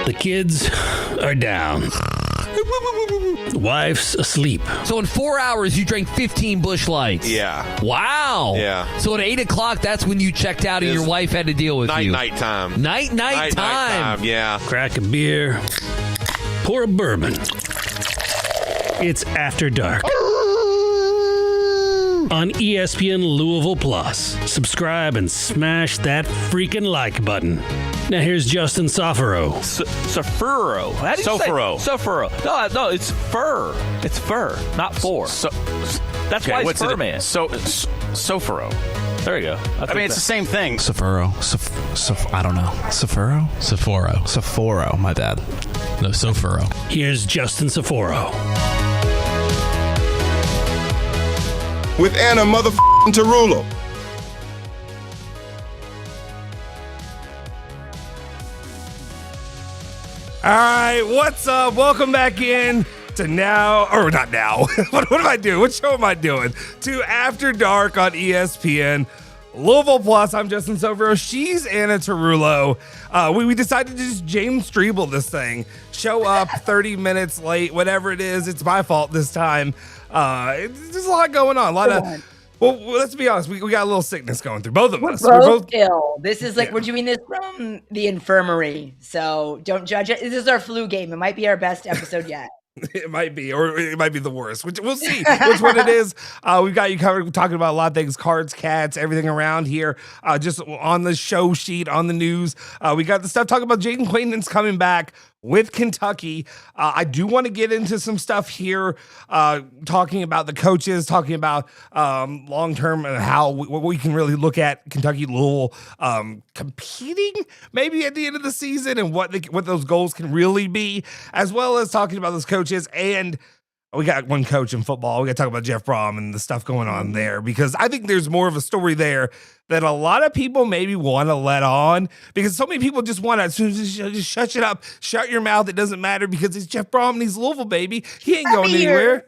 The kids are down. The wife's asleep. So in 4 hours, you drank 15 Busch Lights. Yeah. Wow. Yeah. So at 8 o'clock, that's when you checked out and your wife had to deal with you. Night time. Night time. Yeah. Crack a beer. Pour a bourbon. It's After Dark. On ESPN Louisville Plus. Subscribe and smash that freaking like button. Now here's Justin Soforo. Soforo. How do you Soforo. say Soforo? No, it's fur. It's fur, not four. That's why it's fur, man. Soforo. There you go. I mean, it's the same thing. Soforo. I don't know. Soforo? Soforo, my bad. No, Soforo. Here's Justin Soforo. With Anna motherfucking Tarullo. All right, what's up? Welcome back in to now, or not now. What am I doing? What show am I doing? To After Dark on ESPN Louisville Plus. I'm Justin Soforo. She's Anna Tarullo. We decided to just James Strebel this thing. Show up 30 minutes late, whatever it is. It's my fault this time. There's a lot going on. Well, let's be honest. We got a little sickness going through both of us. We're both ill. This is like we're doing this from the infirmary, so don't judge it. This is our flu game. It might be our best episode yet. It might be, or it might be the worst. We'll see which one it is. We've got you covered. We're talking about a lot of things, cards, cats, everything around here. Just on the show sheet, on the news. We got the stuff talking about Jayden Quaintance coming back with Kentucky. I do want to get into some stuff here, talking about the coaches, talking about long-term and how we can really look at Kentucky Louisville competing maybe at the end of the season and what those goals can really be, as well as talking about those coaches. And we got one coach in football. We got to talk about Jeff Brohm and the stuff going on there, because I think there's more of a story there that a lot of people maybe want to let on, because so many people just want to just shut it up, shut your mouth. It doesn't matter because it's Jeff Brohm and he's Louisville, baby. He ain't going anywhere.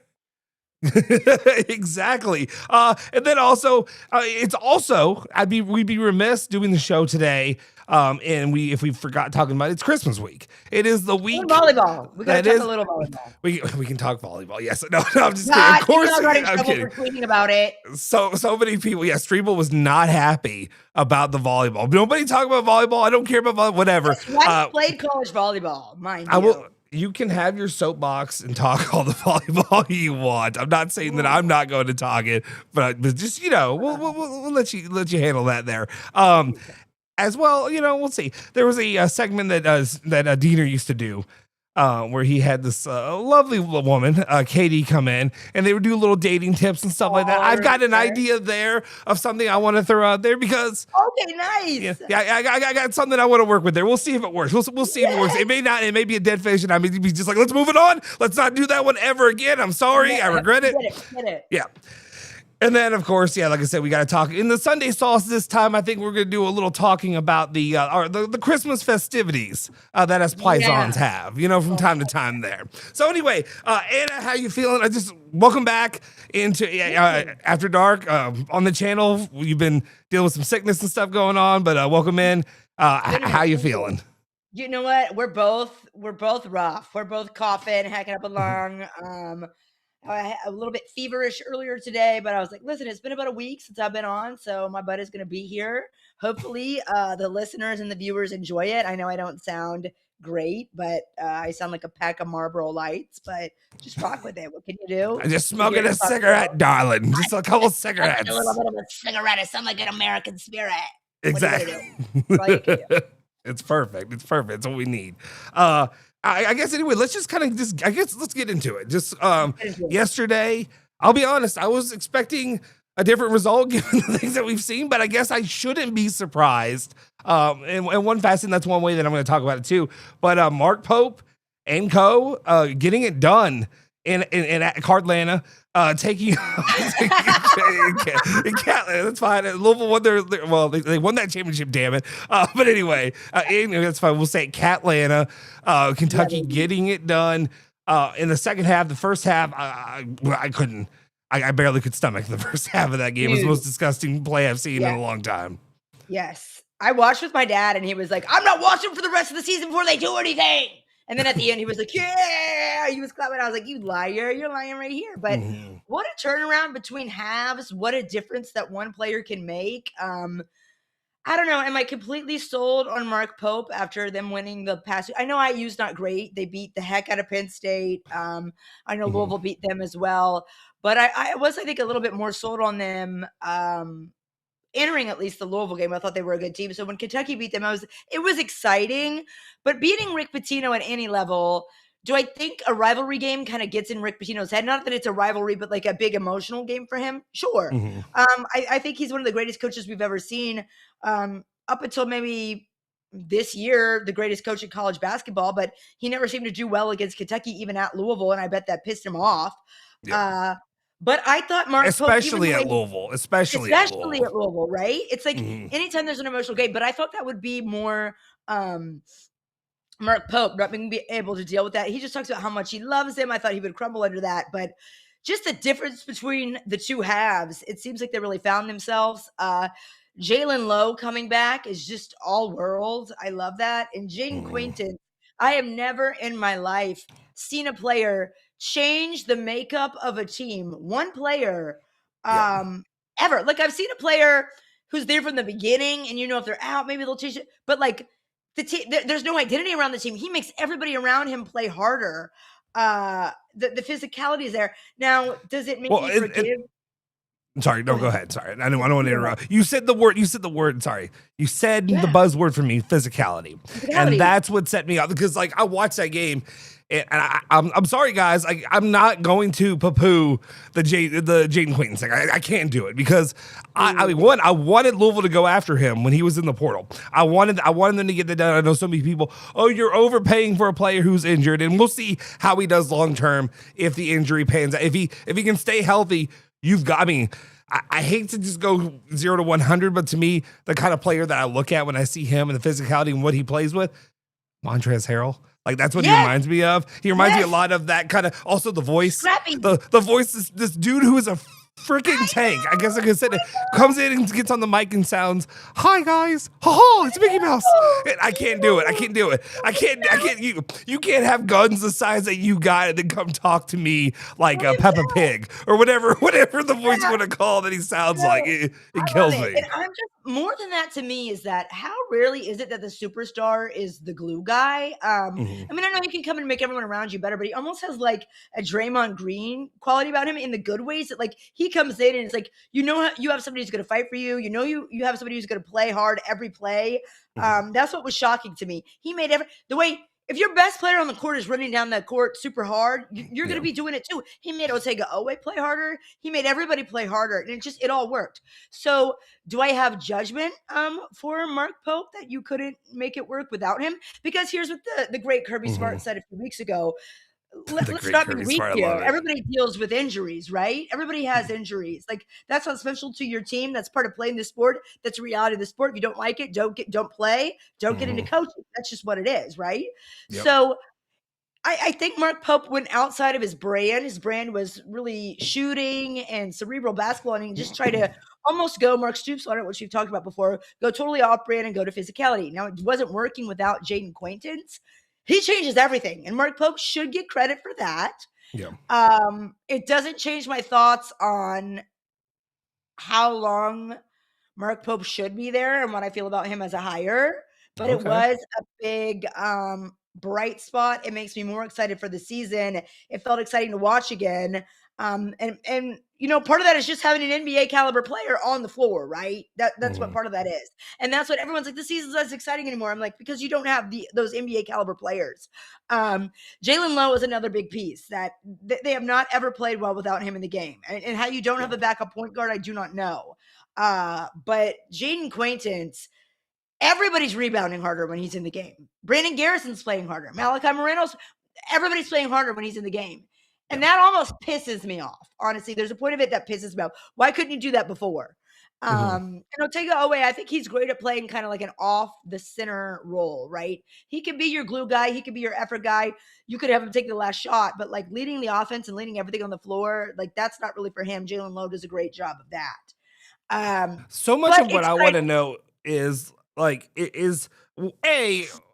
Exactly. And then also, we'd be remiss doing the show today. If we forgot talking about it, it's Christmas week. It is the week. Volleyball. We got to talk a little volleyball. We can talk volleyball. Yes. No, I'm just kidding. Of course, I'm kidding. For tweeting about it. So many people. Yeah, Strebel was not happy about the volleyball. Nobody talk about volleyball. I don't care about volleyball. Whatever. I played college volleyball. Mind you. You can have your soapbox and talk all the volleyball you want. I'm not saying that I'm not going to talk it, but just we'll let you handle that there. As well, we'll see. There was a segment that Diener used to do, where he had this lovely woman, Katie, come in, and they would do little dating tips and stuff like that. I've got an idea there of something I want to throw out there because okay, nice. Yeah, I got something I want to work with there. We'll see if it works. We'll see if it works. It may not. It may be a dead fish, and I may be just like, let's move it on. Let's not do that one ever again. I'm sorry. I regret it. Get it. Yeah. And then, of course, like I said, we got to talk in the Sunday sauce this time. I think we're going to do a little talking about the Christmas festivities that us Pisons have, from time to time there. So anyway, Anna, how you feeling? Welcome back into After Dark on the channel. You've been dealing with some sickness and stuff going on, but welcome in. How you feeling? You know what? We're both rough. We're both coughing, hacking up a lung. I had a little bit feverish earlier today, but I was like, listen, it's been about a week since I've been on, so my butt is going to be here. Hopefully the listeners and the viewers enjoy it. I know I don't sound great, but I sound like a pack of Marlboro Lights, but just rock with it. What can you do? I'm just smoking a cigarette, darling. Just a couple cigarettes. A little bit of a cigarette. I sound like an American spirit. Exactly. It's perfect. It's what we need. I guess anyway, let's just let's get into it. Just yesterday, I'll be honest, I was expecting a different result given the things that we've seen, but I guess I shouldn't be surprised. And one facet, that's one way that I'm going to talk about it too. But Mark Pope and co getting it done in Carolina, taking in Catlanta. That's fine. Louisville won they won that championship. Damn it. But anyway, that's fine. We'll say Catlanta, Kentucky getting it done in the second half. The first half, I couldn't. I barely could stomach the first half of that game. It was the most disgusting play I've seen in a long time. Yes. I watched with my dad, and he was like, I'm not watching for the rest of the season before they do anything. And then at the end, he was like, yeah, he was clapping. I was like, you liar, you're lying right here. But what a turnaround between halves. What a difference that one player can make. I don't know. Am I completely sold on Mark Pope after them winning the past? I know IU's not great. They beat the heck out of Penn State. I know Louisville beat them as well. But I was, I think, a little bit more sold on them entering at least the Louisville game. I thought they were a good team. So when Kentucky beat them, it was exciting. But beating Rick Pitino at any level, do I think a rivalry game kind of gets in Rick Pitino's head? Not that it's a rivalry, but like a big emotional game for him? Sure. I think he's one of the greatest coaches we've ever seen up until maybe this year, the greatest coach in college basketball, but he never seemed to do well against Kentucky, even at Louisville, and I bet that pissed him off. Yep. But I thought Mark especially Pope, at Louisville, especially at Louisville, right? It's like anytime there's an emotional game, but I thought that would be more Mark Pope not being able to deal with that. He just talks about how much he loves him. I thought he would crumble under that, but just the difference between the two halves, it seems like they really found themselves. Jalen Lowe coming back is just all world. I love that. And Jayden Quaintance, I have never in my life seen a player change the makeup of a team, one player, ever. Like I've seen a player who's there from the beginning, and if they're out, maybe they'll change it. But like the team, there's no identity around the team. He makes everybody around him play harder. The physicality is there. Now, does it make you forgive? Sorry, no, go ahead. Sorry, I don't want to interrupt. You said the word. Sorry, you said the buzzword for me, physicality, and that's what set me up because like I watched that game. And I'm sorry, guys. I'm not going to poo-poo the Jayden Quaintance thing. I can't do it because I wanted Louisville to go after him when he was in the portal. I wanted them to get that done. I know so many people. Oh, you're overpaying for a player who's injured, and we'll see how he does long term if the injury pans out. If he can stay healthy, you've got. I mean, I hate to just go 0 to 100, but to me, the kind of player that I look at when I see him and the physicality and what he plays with, Montrezl Harrell. Like that's what he reminds me of. He reminds me a lot of that kind of. Also, the voice, the voice. This dude who is a freaking tank. I guess I could say it. Comes in and gets on the mic and sounds, "Hi guys, ha, it's Mickey Mouse." I can't do it. I can't. You can't have guns the size that you got and then come talk to me like Peppa Pig or whatever the voice you want to call that he sounds like. It kills me. And I'm just more than that to me is that how rarely is it that the superstar is the glue guy? I mean, I know you can come and make everyone around you better, but he almost has like a Draymond Green quality about him in the good ways that like he comes in and it's like, you have somebody who's going to fight for you. You have somebody who's going to play hard every play. That's what was shocking to me. He made if your best player on the court is running down that court super hard, you're going to be doing it too. He made Otega Oweh play harder. He made everybody play harder, and it all worked. So do I have judgment for Mark Pope that you couldn't make it work without him? Because here's what the great Kirby Smart said a few weeks ago. Let's not be weak here. Everybody deals with injuries, right? Everybody has injuries. Like that's not special to your team. That's part of playing the sport. That's a reality of the sport. If you don't like it, don't play. Don't get into coaching. That's just what it is, right? Yep. So I think Mark Pope went outside of his brand. His brand was really shooting and cerebral basketball, and he just tried to almost go Mark Stoops on it, which we've talked about before, go totally off brand and go to physicality. Now, it wasn't working without Jayden Quaintance. He changes everything, and Mark Pope should get credit for that. Yeah. It doesn't change my thoughts on how long Mark Pope should be there and what I feel about him as a hire, but it was a big bright spot. It makes me more excited for the season. It felt exciting to watch again. And part of that is just having an NBA caliber player on the floor, right? That's what part of that is. And that's what everyone's like, the season's not as exciting anymore. I'm like, because you don't have those NBA caliber players. Jalen Lowe is another big piece that they have not ever played well without him in the game. And how you don't have a backup point guard, I do not know. But Jayden Quaintance, everybody's rebounding harder when he's in the game. Brandon Garrison's playing harder. Malachi Moreno's, everybody's playing harder when he's in the game. And that almost pisses me off. Honestly, there's a point of it that pisses me off. Why couldn't you do that before? And I'll take it away. I think he's great at playing kind of like an off the center role, right? He can be your glue guy. He can be your effort guy. You could have him take the last shot, but like leading the offense and leading everything on the floor, like that's not really for him. Jaylen Lowe does a great job of that. So much of what I want to know is like,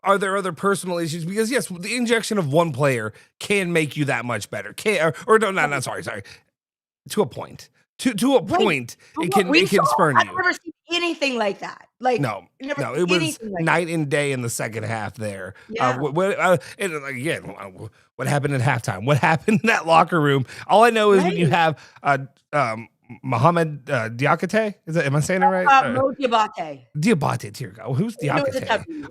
are there other personal issues? Because yes, the injection of one player can make you that much better. Sorry. To a point. To a point, it can spurn you. I've never seen anything like that. Like no, it was night and day in the second half there. Yeah. What happened at halftime? What happened in that locker room? All I know is when you have Mohamed Diakate, am I saying it right? Diabate, dear God, who's Diakate?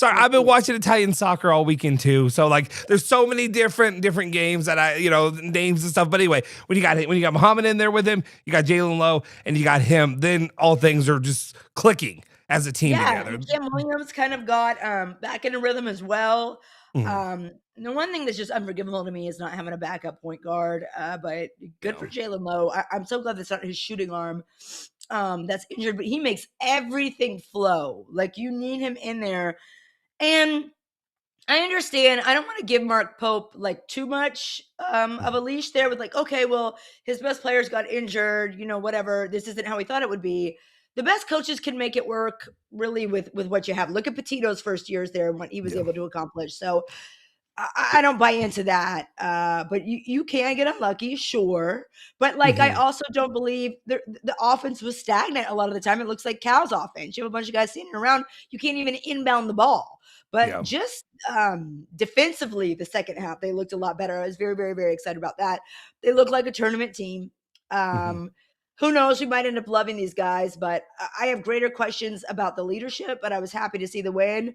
I've been watching Italian soccer all weekend too. So like, there's so many different games that names and stuff. But anyway, when you got Mohamed in there with him, you got Jaylen Lowe, and you got him, then all things are just clicking as a team together. Cam Williams kind of got back in a rhythm as well. The one thing that's just unforgivable to me is not having a backup point guard, but good for Jaylen Lowe. I'm so glad that's not his shooting arm that's injured, but he makes everything flow. Like, you need him in there. And I understand. I don't want to give Mark Pope like too much of a leash there with like, okay, well, his best players got injured, whatever. This isn't how he thought it would be. The best coaches can make it work really with what you have. Look at Petito's first years there and what he was able to accomplish. So I don't buy into that. But you can get unlucky, sure. But like, I also don't believe the offense was stagnant a lot of the time. It looks like Cal's offense. You have a bunch of guys standing around. You can't even inbound the ball. But just defensively, the second half, they looked a lot better. I was very, very, very excited about that. They looked like a tournament team. Who knows? We might end up loving these guys, but I have greater questions about the leadership, but I was happy to see the win.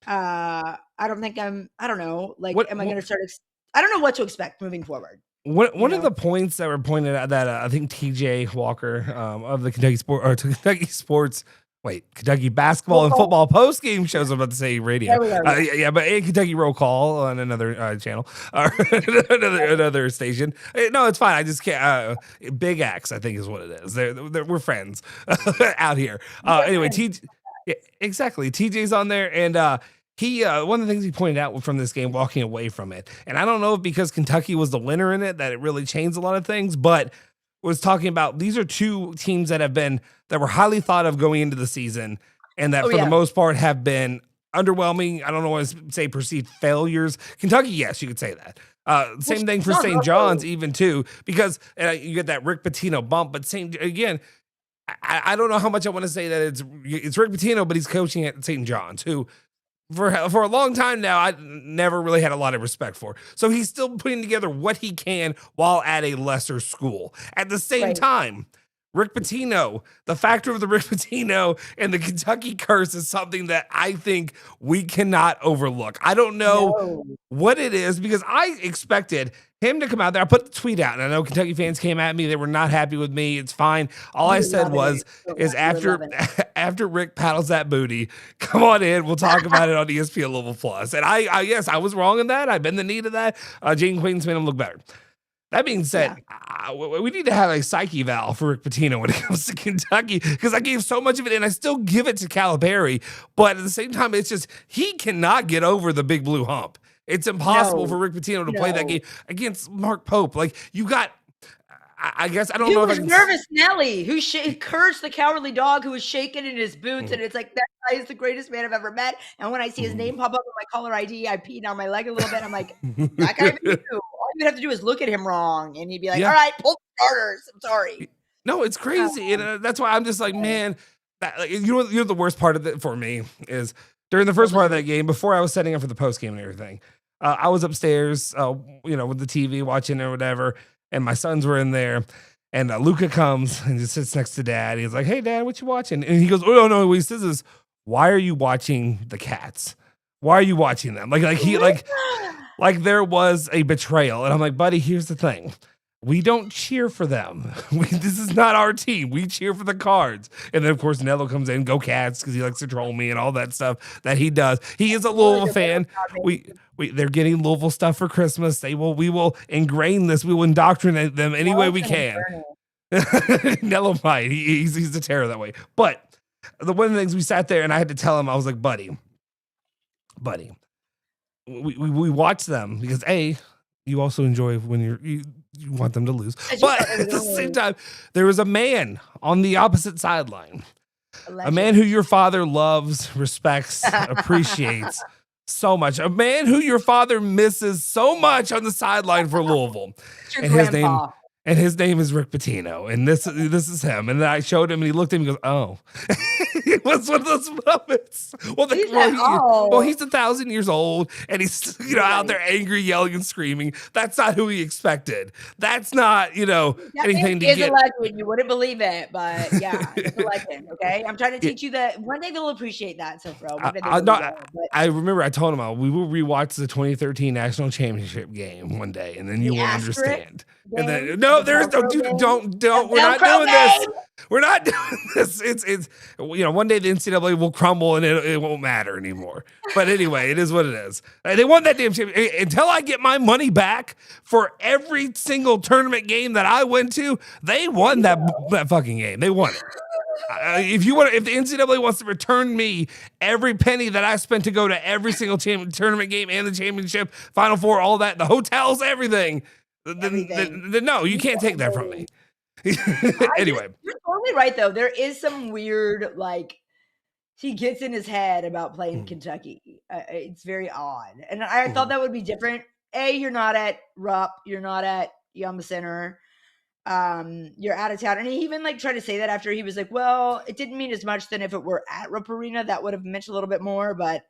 I don't know. Like, am I going to start? I don't know what to expect moving forward. One of the points that were pointed out that I think TJ Walker of the Kentucky basketball and football post game shows. I'm about to say radio. But a Kentucky roll call on another channel or another station. No, it's fine. I just can't. Big X, I think, is what it is. We're friends out here. Anyway, exactly. TJ's on there, and he one of the things he pointed out from this game, walking away from it, and I don't know if because Kentucky was the winner in it that it really changed a lot of things, but was talking about these are two teams that were highly thought of going into the season, and that for the most part have been underwhelming. I don't know what to say, perceived failures. Kentucky, yes, you could say that. Same thing for St. John's, even too, because you get that Rick Pitino bump. But I don't know how much I want to say that it's Rick Pitino, but he's coaching at St. John's, who for a long time now I never really had a lot of respect for. So he's still putting together what he can while at a lesser school. At the same time, Rick Pitino, the factor of the Rick Pitino and the Kentucky curse is something that I think we cannot overlook. I don't know what it is, because I expected him to come out there. I put the tweet out, and I know Kentucky fans came at me. They were not happy with me. It's fine. All I said is after Rick paddles that booty, come on in. We'll talk about it on ESPN Louisville Plus. And I was wrong in that. I bend the knee to that. Jayden Quaintance made him look better. That being said, we need to have a psyche valve for Rick Pitino when it comes to Kentucky, because I gave so much of it, and I still give it to Calipari. But at the same time, it's just he cannot get over the big blue hump. It's impossible for Rick Pitino to play that game against Mark Pope. Like, you got, I guess, I don't know if I can. Nervous Nelly, who cursed the cowardly dog who was shaking in his boots. And it's like, that guy is the greatest man I've ever met. And when I see his name pop up on my caller ID, I pee down my leg a little bit. I'm like, that guy, all you have to do is look at him wrong. And he'd be like, all right, pull the starters. I'm sorry. No, it's crazy. And that's why I'm just like, man, the worst part of it for me is during the first part of that game, before I was setting up for the post game and everything, I was upstairs, with the TV watching or whatever, and my sons were in there, and Luca comes and just sits next to Dad. He's like, "Hey, Dad, what you watching?" And he goes, "Oh no!" What he says is, "Why are you watching the Cats? Why are you watching them?" Like there was a betrayal, and I'm like, "Buddy, here's the thing. we don't cheer for them. This is not our team. We cheer for the Cards. And then, of course, Nello comes in, go Cats, because he likes to troll me and all that stuff that he does. He is a Louisville fan. They're getting Louisville stuff for Christmas. We will ingrain this. We will indoctrinate them any way we can. Nello might. He's a terror that way. But one of the things, we sat there and I had to tell him, I was like, buddy, we watch them because you also enjoy when you want them to lose. But at the same time, there was a man on the opposite sideline, a man who your father loves, respects, appreciates so much, a man who your father misses so much on the sideline for Louisville. And his name is Rick Pitino, and this is him. And then I showed him, and he looked at me and goes, "Oh." It was one of those moments. He's 1,000 years old, and he's out there angry, yelling, and screaming. That's not who he expected. That's not anything to get. A legend. You wouldn't believe it, but yeah, it's a legend. Okay, I'm trying to teach you that. One day they'll appreciate that, Soforo. I remember I told him we will rewatch the 2013 national championship game one day, and then you will understand. And then there's don't. We're not doing this. We're not doing this. It's one day the NCAA will crumble and it won't matter anymore. But anyway, it is what it is. They won that damn championship. Until I get my money back for every single tournament game that I went to, they won that fucking game. They won it. If the NCAA wants to return me every penny that I spent to go to every single tournament game and the championship, Final Four, all that, the hotels, everything. Then no, you can't take that from me. Anyway, you're totally right though. There is some weird he gets in his head about playing Kentucky. It's very odd, and I thought that would be different. You're not at Rupp, you're not at Yum Center, you're out of town, and he even tried to say that after he was like, "Well, it didn't mean as much than if it were at Rupp Arena. That would have meant a little bit more." But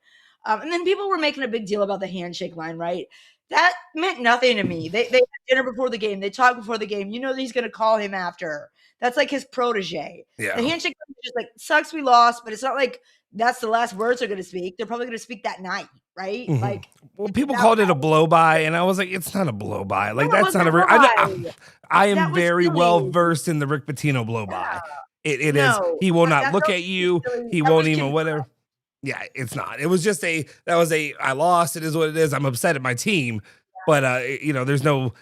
and then people were making a big deal about the handshake line, right? That meant nothing to me. They had dinner before the game. They talked before the game. That he's going to call him after. That's like his protege. Yeah. The handshake is just sucks we lost, but it's not like that's the last words they're going to speak. They're probably going to speak that night, right? Mm-hmm. People called it a blow by, and I was like, it's not a blow by. That's not a. I am very well versed in the Rick Pitino blow by. It is. He will not look at you. He won't even whatever. Yeah, it's not. It was just I lost. It is what it is. I'm upset at my team, but there's no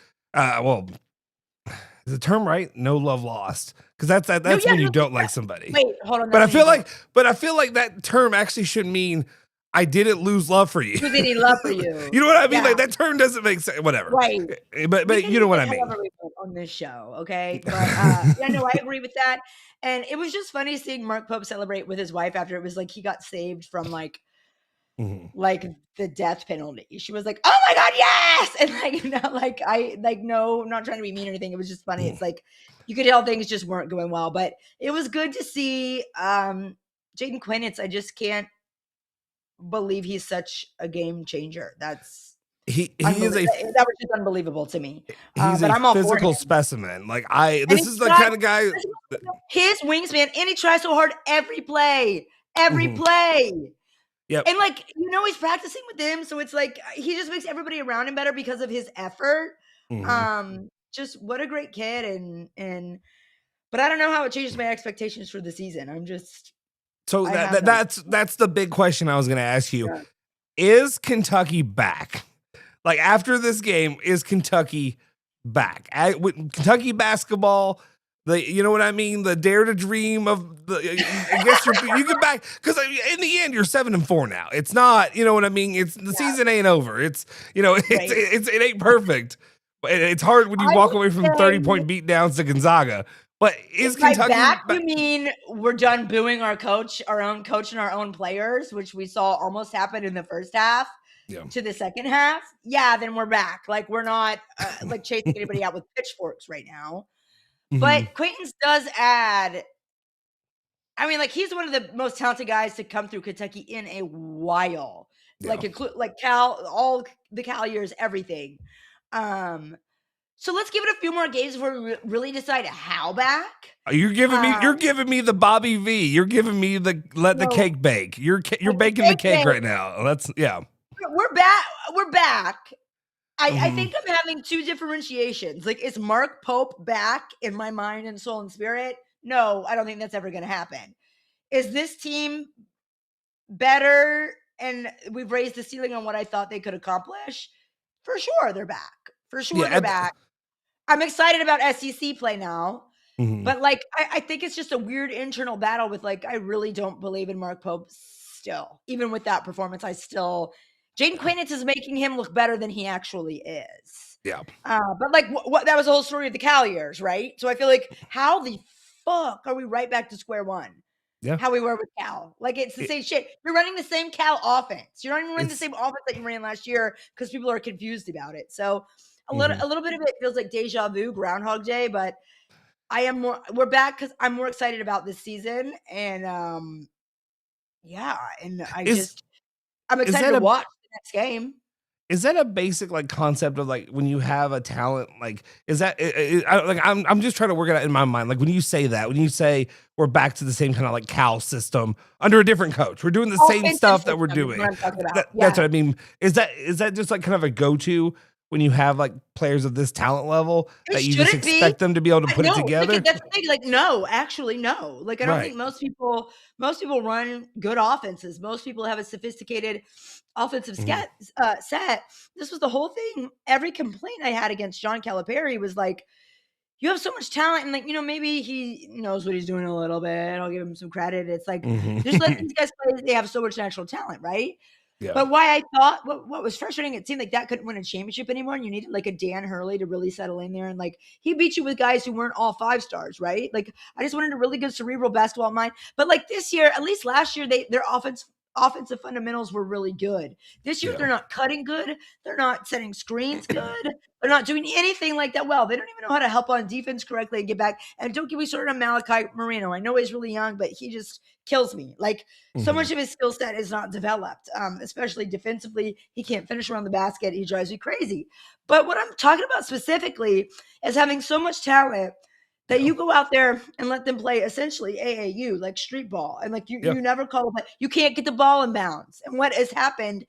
is the term right? No love lost. Because that's when you don't like somebody. Wait, hold on. But I feel like that term actually should mean I didn't lose love for you. He didn't love for you. You know what I mean? That term doesn't make sense. Whatever. Right. But you know what I mean. On this show, okay? But I agree with that. And it was just funny seeing Mark Pope celebrate with his wife after it was he got saved from the death penalty. She was like, "Oh my God, yes!" And no, I'm not trying to be mean or anything. It was just funny. It's you could tell things just weren't going well, but it was good to see Jayden Quaintance. I just can't believe he's such a game changer. He is that was just unbelievable to me. He's but I'm a all physical specimen. This is the kind of guy. His wingspan, and he tries so hard every play. Yep. And he's practicing with them, so it's he just makes everybody around him better because of his effort. Mm-hmm. Just what a great kid, and but I don't know how it changes my expectations for the season. I'm just that's the big question I was going to ask you. Yeah. Is Kentucky back? After this game, is Kentucky back? Kentucky basketball, you know what I mean? The dare to dream of the. I guess you get back because in the end you're 7-4 now. It's not, you know what I mean? It's the season ain't over. It's it ain't perfect. It's hard when you walk away from 30-point beatdowns to Gonzaga. But is Kentucky back? You mean we're done booing our coach, our own coach, and our own players, which we saw almost happen in the first half? Yeah. To the second half, then we're back. We're not chasing anybody out with pitchforks right now. Mm-hmm. But Quaintance does add. I mean, he's one of the most talented guys to come through Kentucky in a while. Yeah. Cal, all the Cal years, everything. So let's give it a few more games before we really decide how back. You're giving me the Bobby V. You're giving me the cake bake. You're baking the cake right now. We're back. I think I'm having two differentiations. Like, is Mark Pope back in my mind and soul and spirit? No, I don't think that's ever going to happen. Is this team better? And we've raised the ceiling on what I thought they could accomplish. For sure, they're back. For sure, they're back. I'm excited about SEC play now. But like, I think it's just a weird internal battle with like, I really don't believe in Mark Pope still. Even with that performance, Jayden Quaintance is making him look better than he actually is. Yeah. But like, what that was the whole story of the Cal years, right? So I feel like, how the fuck are we right back to square one? Yeah. How we were with Cal. Like, it's the same shit. You're running the same Cal offense. You're not even running the same offense that you ran last year because people are confused about it. So a little bit of it feels like deja vu, Groundhog Day, but we're back because I'm more excited about this season. And I'm excited to watch the next game. Is that a basic like concept of like when you have a talent, like is that I'm just trying to work it out in my mind. Like when you say we're back to the same kind of like Cal system under a different coach, we're doing the same stuff that we're doing. That's what I mean. Is that just like kind of a go-to when you have like players of this talent level that you just expect them to be able to put it together? That's the thing. Like, no, actually, no. Like, I don't think most people run good offenses. Most people have a sophisticated offensive set. This was the whole thing. Every complaint I had against John Calipari was like, you have so much talent, and like, maybe he knows what he's doing a little bit. I'll give him some credit. It's like, just let these guys play. They have so much natural talent, right? Yeah. But why I thought what was frustrating, it seemed like that couldn't win a championship anymore. And you needed like a Dan Hurley to really settle in there. And like, he beat you with guys who weren't all 5-stars, right? Like, I just wanted a really good cerebral basketball mind. But like this year, at least last year, their offensive fundamentals were really good. This year, they're not cutting good. They're not setting screens good. They're not doing anything like that well. They don't even know how to help on defense correctly and get back. And don't get me started on Malachi Marino. I know he's really young, but he just kills me. Like, so much of his skill set is not developed, especially defensively. He can't finish around the basket. He drives me crazy. But what I'm talking about specifically is having so much talent that you go out there and let them play essentially AAU, like street ball. And like you never call it, you can't get the ball in bounds. And what has happened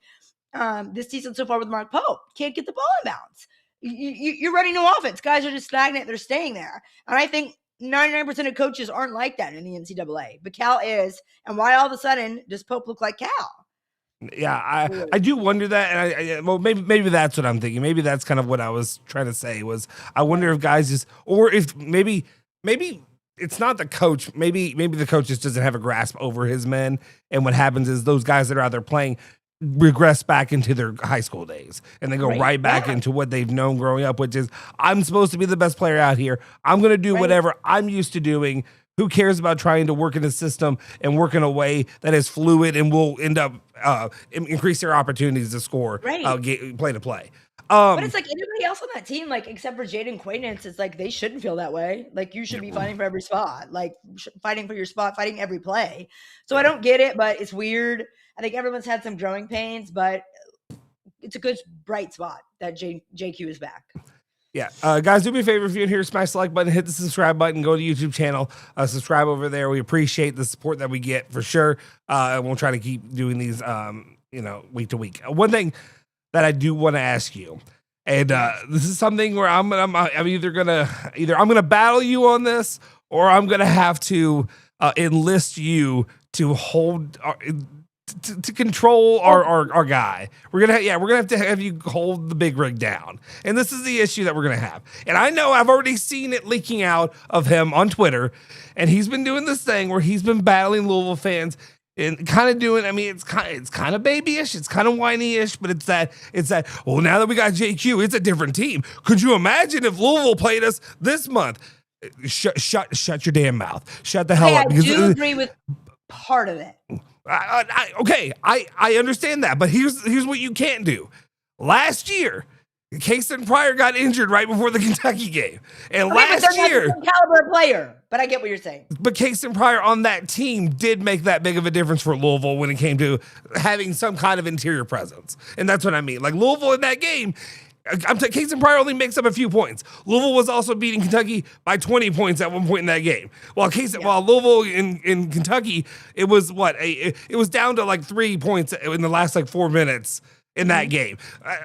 this season so far with Mark Pope, can't get the ball in bounds. You're running no offense. Guys are just stagnant. They're staying there. And I think 99% of coaches aren't like that in the NCAA. But Cal is. And why all of a sudden does Pope look like Cal? Yeah, I do wonder that, and maybe that's what I'm thinking. Maybe that's kind of what I was trying to say was I wonder if guys just, or if maybe it's not the coach. Maybe the coach just doesn't have a grasp over his men, and what happens is those guys that are out there playing regress back into their high school days, and they go right back into what they've known growing up, which is I'm supposed to be the best player out here. I'm going to do whatever I'm used to doing. Who cares about trying to work in a system and work in a way that is fluid and will end up increase their opportunities to score, play to play. But it's like anybody else on that team, like except for Jayden Quaintance, it's like they shouldn't feel that way. Like you should be fighting for every spot, like fighting for your spot, fighting every play. So I don't get it, but it's weird. I think everyone's had some growing pains, but it's a good bright spot that JQ is back. Yeah. Guys, do me a favor if you're in here, smash the like button, hit the subscribe button, go to the YouTube channel, subscribe over there. We appreciate the support that we get for sure. And we'll try to keep doing these, week to week. One thing that I do want to ask you, and this is something where I'm either gonna battle you on this, or I'm gonna have to enlist you to hold to control our guy. We're gonna have to have you hold the big rig down, and this is the issue that we're gonna have. And I know I've already seen it leaking out of him on Twitter, and he's been doing this thing where he's been battling Louisville fans and kind of doing. I mean, it's kind of babyish, it's kind of whiny-ish, but it's that. Well, now that we got JQ, it's a different team. Could you imagine if Louisville played us this month? Shut your damn mouth. Shut the hell up. I do agree with part of it. I understand that, but here's what you can't do. Last year, Kason Pryor got injured right before the Kentucky game, and last year, not the caliber player. But I get what you're saying. But Kason Pryor on that team did make that big of a difference for Louisville when it came to having some kind of interior presence, and that's what I mean. Like Louisville in that game. Kason Pryor only makes up a few points. Louisville was also beating Kentucky by 20 points at one point in that game. While Louisville in Kentucky, it was it was down to like 3 points in the last like 4 minutes, in that game.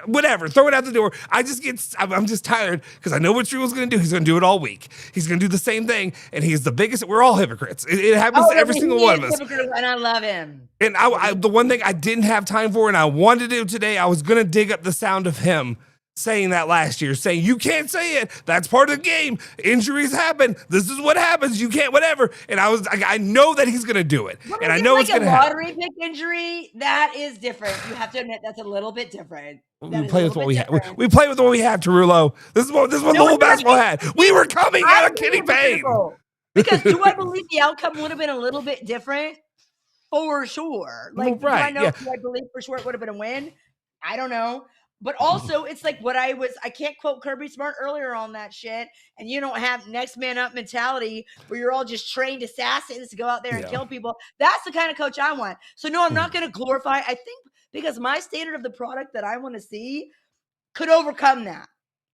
Whatever, throw it out the door. I'm just tired because I know what Drew's going to do. He's going to do it all week. He's going to do the same thing, and he's the biggest. We're all hypocrites. It happens to every single one of us. And I love him. And the one thing I didn't have time for and I wanted to do today, I was going to dig up the sound of him saying that last year, saying, you can't say it. That's part of the game. Injuries happen. This is what happens. You can't, whatever. And I know that he's going to do it. And I know it's going to happen. Lottery pick injury, that is different. You have to admit that's a little bit different. We play with what we have. We play with what we have, Tarullo. This is what Louisville basketball had. We were coming out of Kenny Payne. Because do I believe the outcome would have been a little bit different? For sure. Like, do I know? Do I believe for sure it would have been a win? I don't know. But also, it's like I can't quote Kirby Smart earlier on that shit, and you don't have next man up mentality where you're all just trained assassins to go out there and kill people. That's the kind of coach I want. So no, I'm not going to glorify. I think because my standard of the product that I want to see could overcome that,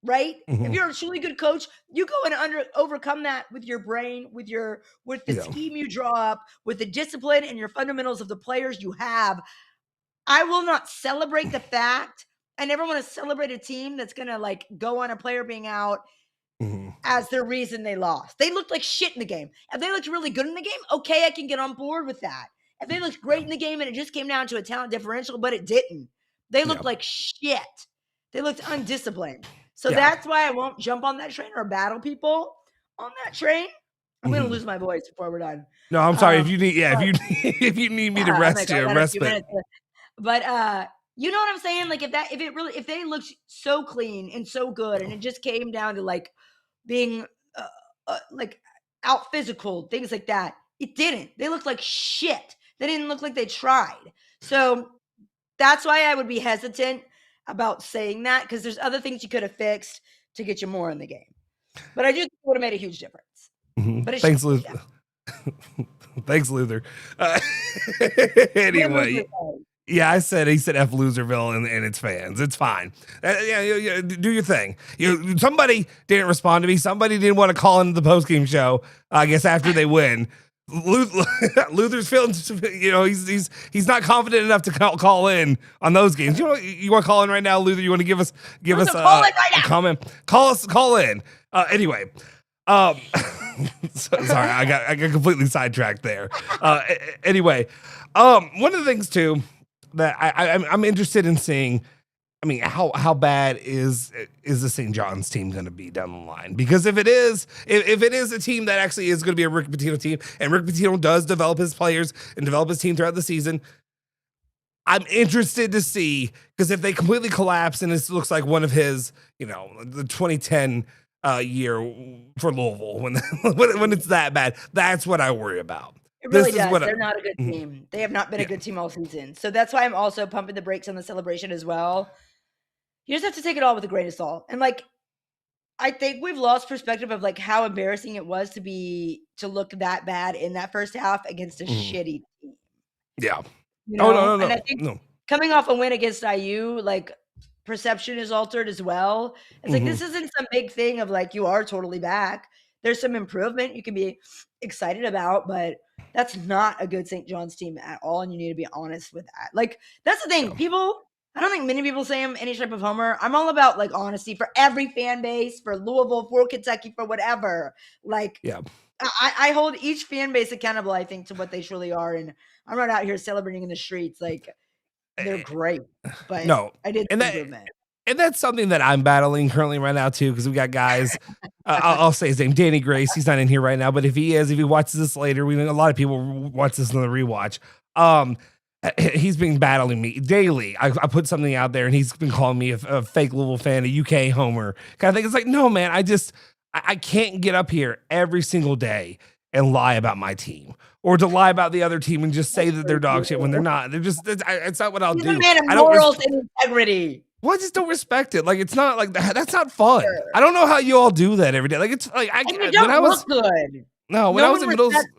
right? If you're a truly good coach, you go and overcome that with your brain, with the scheme you draw up, with the discipline and your fundamentals of the players you have. I will not celebrate the fact. I never want to celebrate a team that's going to like go on a player being out as their reason they lost. They looked like shit in the game. If they looked really good in the game, okay, I can get on board with that. If they looked great in the game and it just came down to a talent differential, but it didn't. They looked like shit. They looked undisciplined. So that's why I won't jump on that train or battle people on that train. I'm going to lose my voice before we're done. No, I'm sorry. If you need me to rest you, respite. But, you know what I'm saying? Like if they looked so clean and so good, and it just came down to like being like out physical, things like that, it didn't. They looked like shit. They didn't look like they tried. So that's why I would be hesitant about saying that, because there's other things you could have fixed to get you more in the game. But I do think it would have made a huge difference. But thanks, Luther. Thanks, Luther. Anyway. Yeah, he said F Loserville and its fans. It's fine. Do your thing. Somebody didn't respond to me. Somebody didn't want to call into the postgame show. I guess after they win, Luther's feeling. He's not confident enough to call in on those games. You want to call in right now, Luther? You want to give us a comment? Call in. Anyway. Sorry, I got completely sidetracked there. Anyway, one of the things too that I'm interested in seeing, I mean, how bad is the St. John's team going to be down the line? Because if it is a team that actually is going to be a Rick Pitino team, and Rick Pitino does develop his players and develop his team throughout the season, I'm interested to see, because if they completely collapse and this looks like one of his, the 2010 year for Louisville, when it's that bad, that's what I worry about. It really does. They're not a good team. They have not been a good team all season. So that's why I'm also pumping the brakes on the celebration as well. You just have to take it all with a grain of salt. And I think we've lost perspective of how embarrassing it was to look that bad in that first half against a shitty team. Yeah. No. And I think coming off a win against IU, perception is altered as well. It's this isn't some big thing of you are totally back. There's some improvement you can be excited about, but that's not a good St. John's team at all, and you need to be honest with that. That's the thing. I don't think many people say I'm any type of homer. I'm all about honesty for every fan base, for Louisville, for Kentucky, for whatever. I hold each fan base accountable, I think, to what they truly are, and I'm not out here celebrating in the streets. They're great, but no, I did improvement. And that's something that I'm battling currently right now too, because we got guys. I'll say his name, Danny Grace. He's not in here right now, but if he watches this later, a lot of people watch this in the rewatch. He's been battling me daily. I put something out there, and he's been calling me a fake Louisville fan, a UK homer kind of thing. It's no, man. I can't get up here every single day and lie about my team, or to lie about the other team and just say that they're dog shit when they're not. It's not what I'll do. He's a man of morals and integrity. Well, I just don't respect it. It's not that's not fun. Sure. I don't know how you all do that every day. It's when I was good. No, when I was in middle school,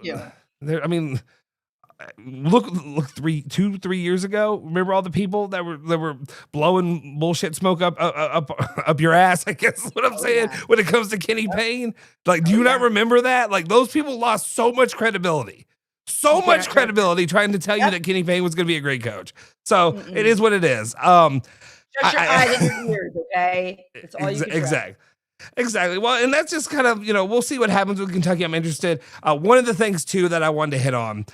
look 3 years ago. Remember all the people that were blowing bullshit smoke up your ass? I guess is what I'm saying. When it comes to Kenny Payne, do you not remember that? Those people lost so much credibility. so much credibility trying to tell you that Kenny Payne was going to be a great coach. So it is what it is. Shut your eyes and your ears, okay? That's all you can Exactly. Well, and that's just kind of, we'll see what happens with Kentucky. I'm interested. One of the things, too, that I wanted to hit on.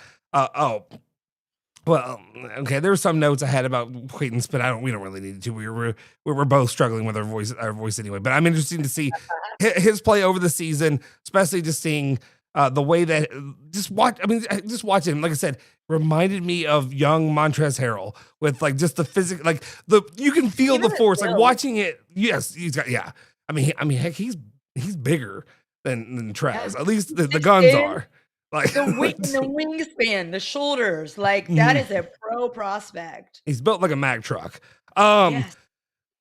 Well, okay, there were some notes I had about Quaintance, but we don't really need to. We were both struggling with our voice anyway. But I'm interested to see his play over the season, especially just seeing the way that just watch him. Like I said, reminded me of young Montrezl Harrell with like just the physical, like you can feel the force, like watching it. Yes, he's got I mean, heck, he's bigger than Trez. At least the guns are. Like the wingspan, the shoulders, like that is a pro prospect. He's built like a Mack truck. Yes.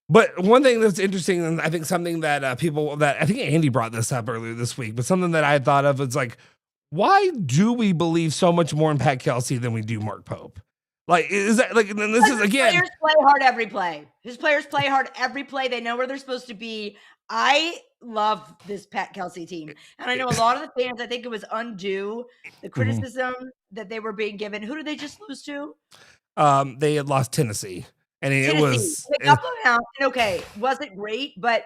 But one thing that's interesting, and I think something that I think Andy brought this up earlier this week, but something that I had thought of is like, why do we believe so much more in Pat Kelsey than we do Mark Pope? Like, is that like, and this is again, players play hard every play. His players play hard every play. They know where they're supposed to be. I love this Pat Kelsey team. And I know a lot of the fans, I think it was undue, the criticism that they were being given. Who did they just lose to? They had lost Tennessee. And it was okay, wasn't great, but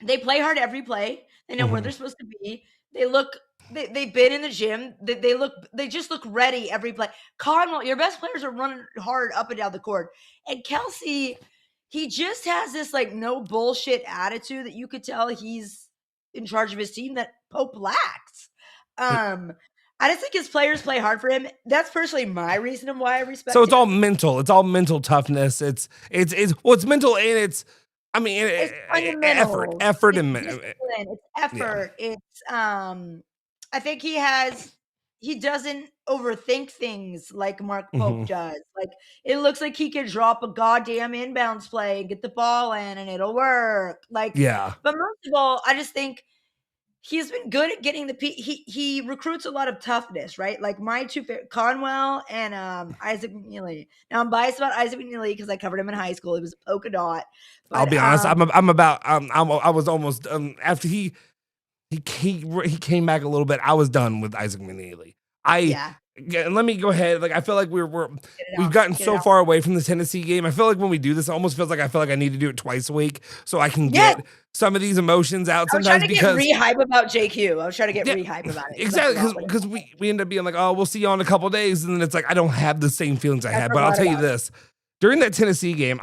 they play hard every play. They know where they're supposed to be. They've been in the gym. They just look ready every play. Conwell, your best players are running hard up and down the court. And Kelsey, he just has this like no bullshit attitude that you could tell he's in charge of his team that Pope lacks. I just think his players play hard for him. That's personally my reason of why I respect. So it's all mental. It's all mental toughness. It's mental and it's effort and it's effort. Yeah. It's I think he doesn't overthink things like Mark Pope does. Like it looks like he could drop a goddamn inbounds play and get the ball in and it'll work. Like But most of all, I just think he's been good at getting he recruits a lot of toughness, right? Like my two favorite, Conwell and Isaac McNeely. Now I'm biased about Isaac McNeely because I covered him in high school. He was a polka dot. But, I'll be honest. I was almost after he came back a little bit. I was done with Isaac McNeely. Let me go ahead. Like I feel like we've gotten so far away from the Tennessee game. I feel like when we do this, it almost feels like I need to do it twice a week so I can get some of these emotions out. Sometimes because re-hype about JQ. I was trying to get re-hype about it. Exactly, because we end up being like, oh, we'll see you in a couple of days, and then it's like I don't have the same feelings I had. But I'll tell you this: during that Tennessee game,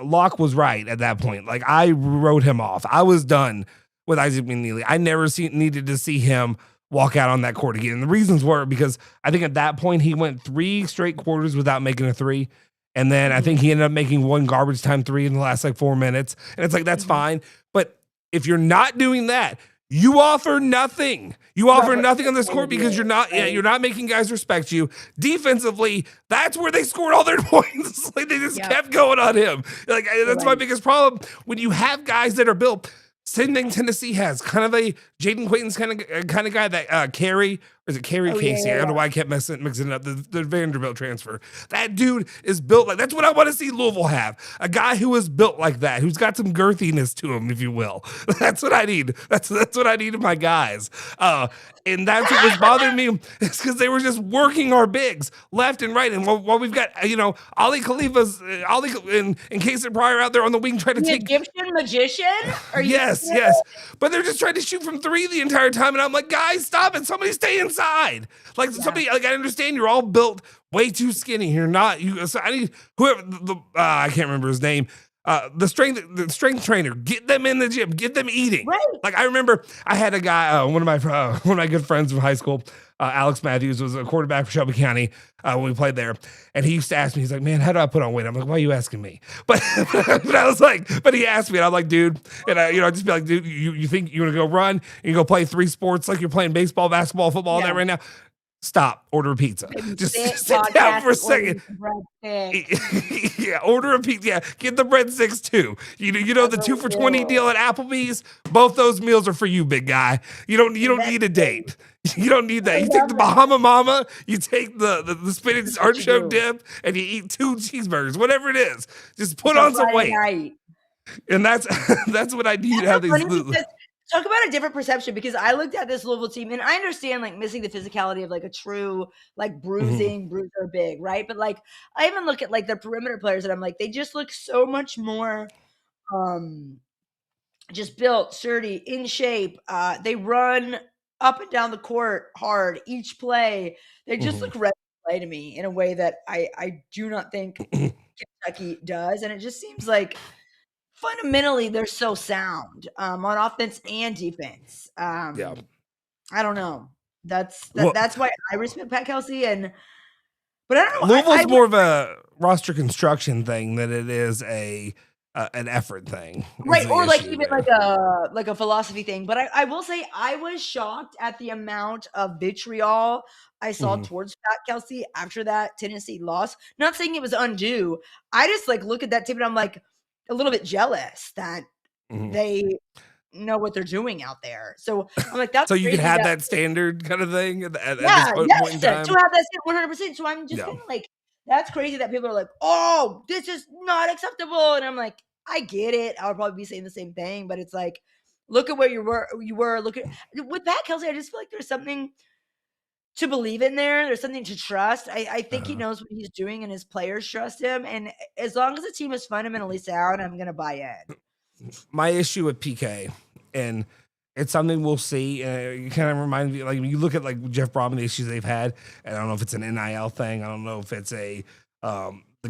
Locke was right at that point. Like I wrote him off. I was done with Isaac McNeely. I never needed to see him walk out on that court again. And the reasons were because I think at that point he went 3 straight quarters without making a three. And then I think he ended up making 1 garbage time 3 in the last like 4 minutes. And it's like, that's fine. But if you're not doing that, you offer nothing. You offer nothing on this court because you're not making guys respect you. Defensively, that's where they scored all their points. Like they just kept going on him. Like that's my biggest problem. When you have guys that are built, same thing Tennessee has, kind of a Jayden Quaintance kind of guy that Carey, or is it Carey Casey? I don't know why I kept mixing it up. The Vanderbilt transfer. That dude is built like that's what I want to see Louisville have. A guy who is built like that, who's got some girthiness to him, if you will. That's what I need. That's what I need in my guys. And that's what was bothering me. It's because they were just working our bigs left and right. And while we've got Ali Khalifa's and Casey Pryor out there on the wing trying to take Egyptian magician. Yes. But they're just trying to shoot from 3 the entire time, and I'm like, guys, stop it! Somebody stay inside. Like somebody, like I understand you're all built way too skinny. You're not. So I need whoever I can't remember his name. The strength trainer, get them in the gym, get them eating. Right. Like I remember, I had a guy, one of my good friends from high school, Alex Matthews, was a quarterback for Shelby County when we played there, and he used to ask me, he's like, "Man, how do I put on weight?" I'm like, "Why are you asking me?" But I was like, but he asked me, and I'm like, "Dude," and I just be like, "Dude, you think you want to go run and go play 3 sports like you're playing baseball, basketball, football, all that right now?" Stop. Order a pizza. Just sit down for a second. Order a pizza. Yeah, get the breadsticks too. You know the 2 for $20 deal at Applebee's. Both those meals are for you, big guy. You don't need a date. You don't need that. You take the Bahama Mama. You take the spinach artichoke dip, and you eat 2 cheeseburgers. Whatever it is, just put on some weight. And that's what I need to have these. talk about a different perception, because I looked at this Louisville team and I understand like missing the physicality of like a true like bruiser big, right? But like I even look at like the perimeter players and I'm like, they just look so much more just built, sturdy, in shape. They run up and down the court hard each play. They just look ready to play to me in a way that I do not think Kentucky does. And it just seems like fundamentally they're so sound on offense and defense. I don't know. That's why I respect Pat Kelsey, but I don't know. Louisville's more of a roster construction thing than it is an effort thing, right? Or like even there. like a philosophy thing. But I will say I was shocked at the amount of vitriol I saw towards Pat Kelsey after that Tennessee loss. Not saying it was undue. I just like look at that tape and I'm like a little bit jealous that they know what they're doing out there. So I'm like, that's so you can have that standard kind of thing at this point in time. To have that 100%. So I'm just kind of like, that's crazy that people are like, oh, this is not acceptable. And I'm like, I get it. I would probably be saying the same thing, but it's like, look at where you were. Look at with Pat Kelsey. I just feel like there's something to believe in there. There's something to trust. I think he knows what he's doing and his players trust him. And as long as the team is fundamentally sound, I'm going to buy in. My issue with PK, and it's something we'll see. You kind of remind me, like when you look at like Jeff Brohm and the issues they've had, and I don't know if it's an NIL thing. I don't know if it's the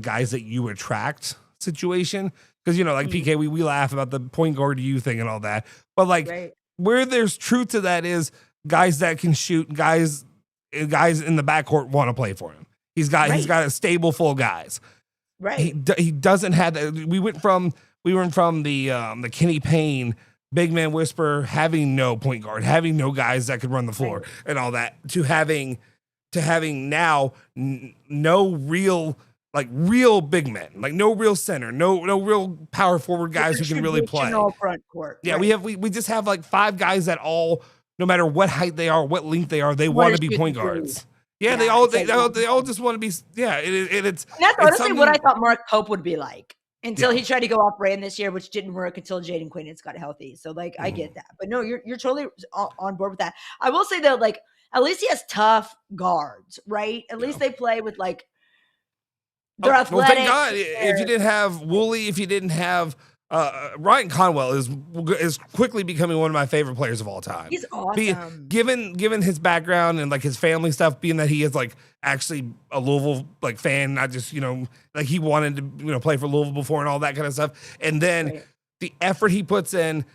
guys that you attract situation. Because, you know, like PK, we laugh about the point guard you thing and all that. But like where there's truth to that is guys that can shoot, guys in the backcourt want to play for him. He's got a stable full of guys. Right. He doesn't have that. We went from the Kenny Payne big man whisperer, having no point guard, having no guys that could run the floor and all that, to having now no real big men, like no real center, no real power forward guys who can really play. Front court. Yeah, we just have like 5 guys that all, no matter what height they are, what length they are, they want to be point guards. Yeah, they all just want to be. Yeah, it's. And that's honestly what I thought Mark Pope would be like until he tried to go off brand this year, which didn't work until Jayden Quaintance got healthy. So like I get that, but no, you're totally on board with that. I will say though, like at least he has tough guards, right? At least they play with like. They're athletic. Well, thank God. If you didn't have Woolley, if you didn't have Ryan Conwell is quickly becoming one of my favorite players of all time. He's awesome. Given his background and like his family stuff, being that he is like actually a Louisville like fan, not just, you know, like he wanted to, play for Louisville before and all that kind of stuff. And then the effort he puts in,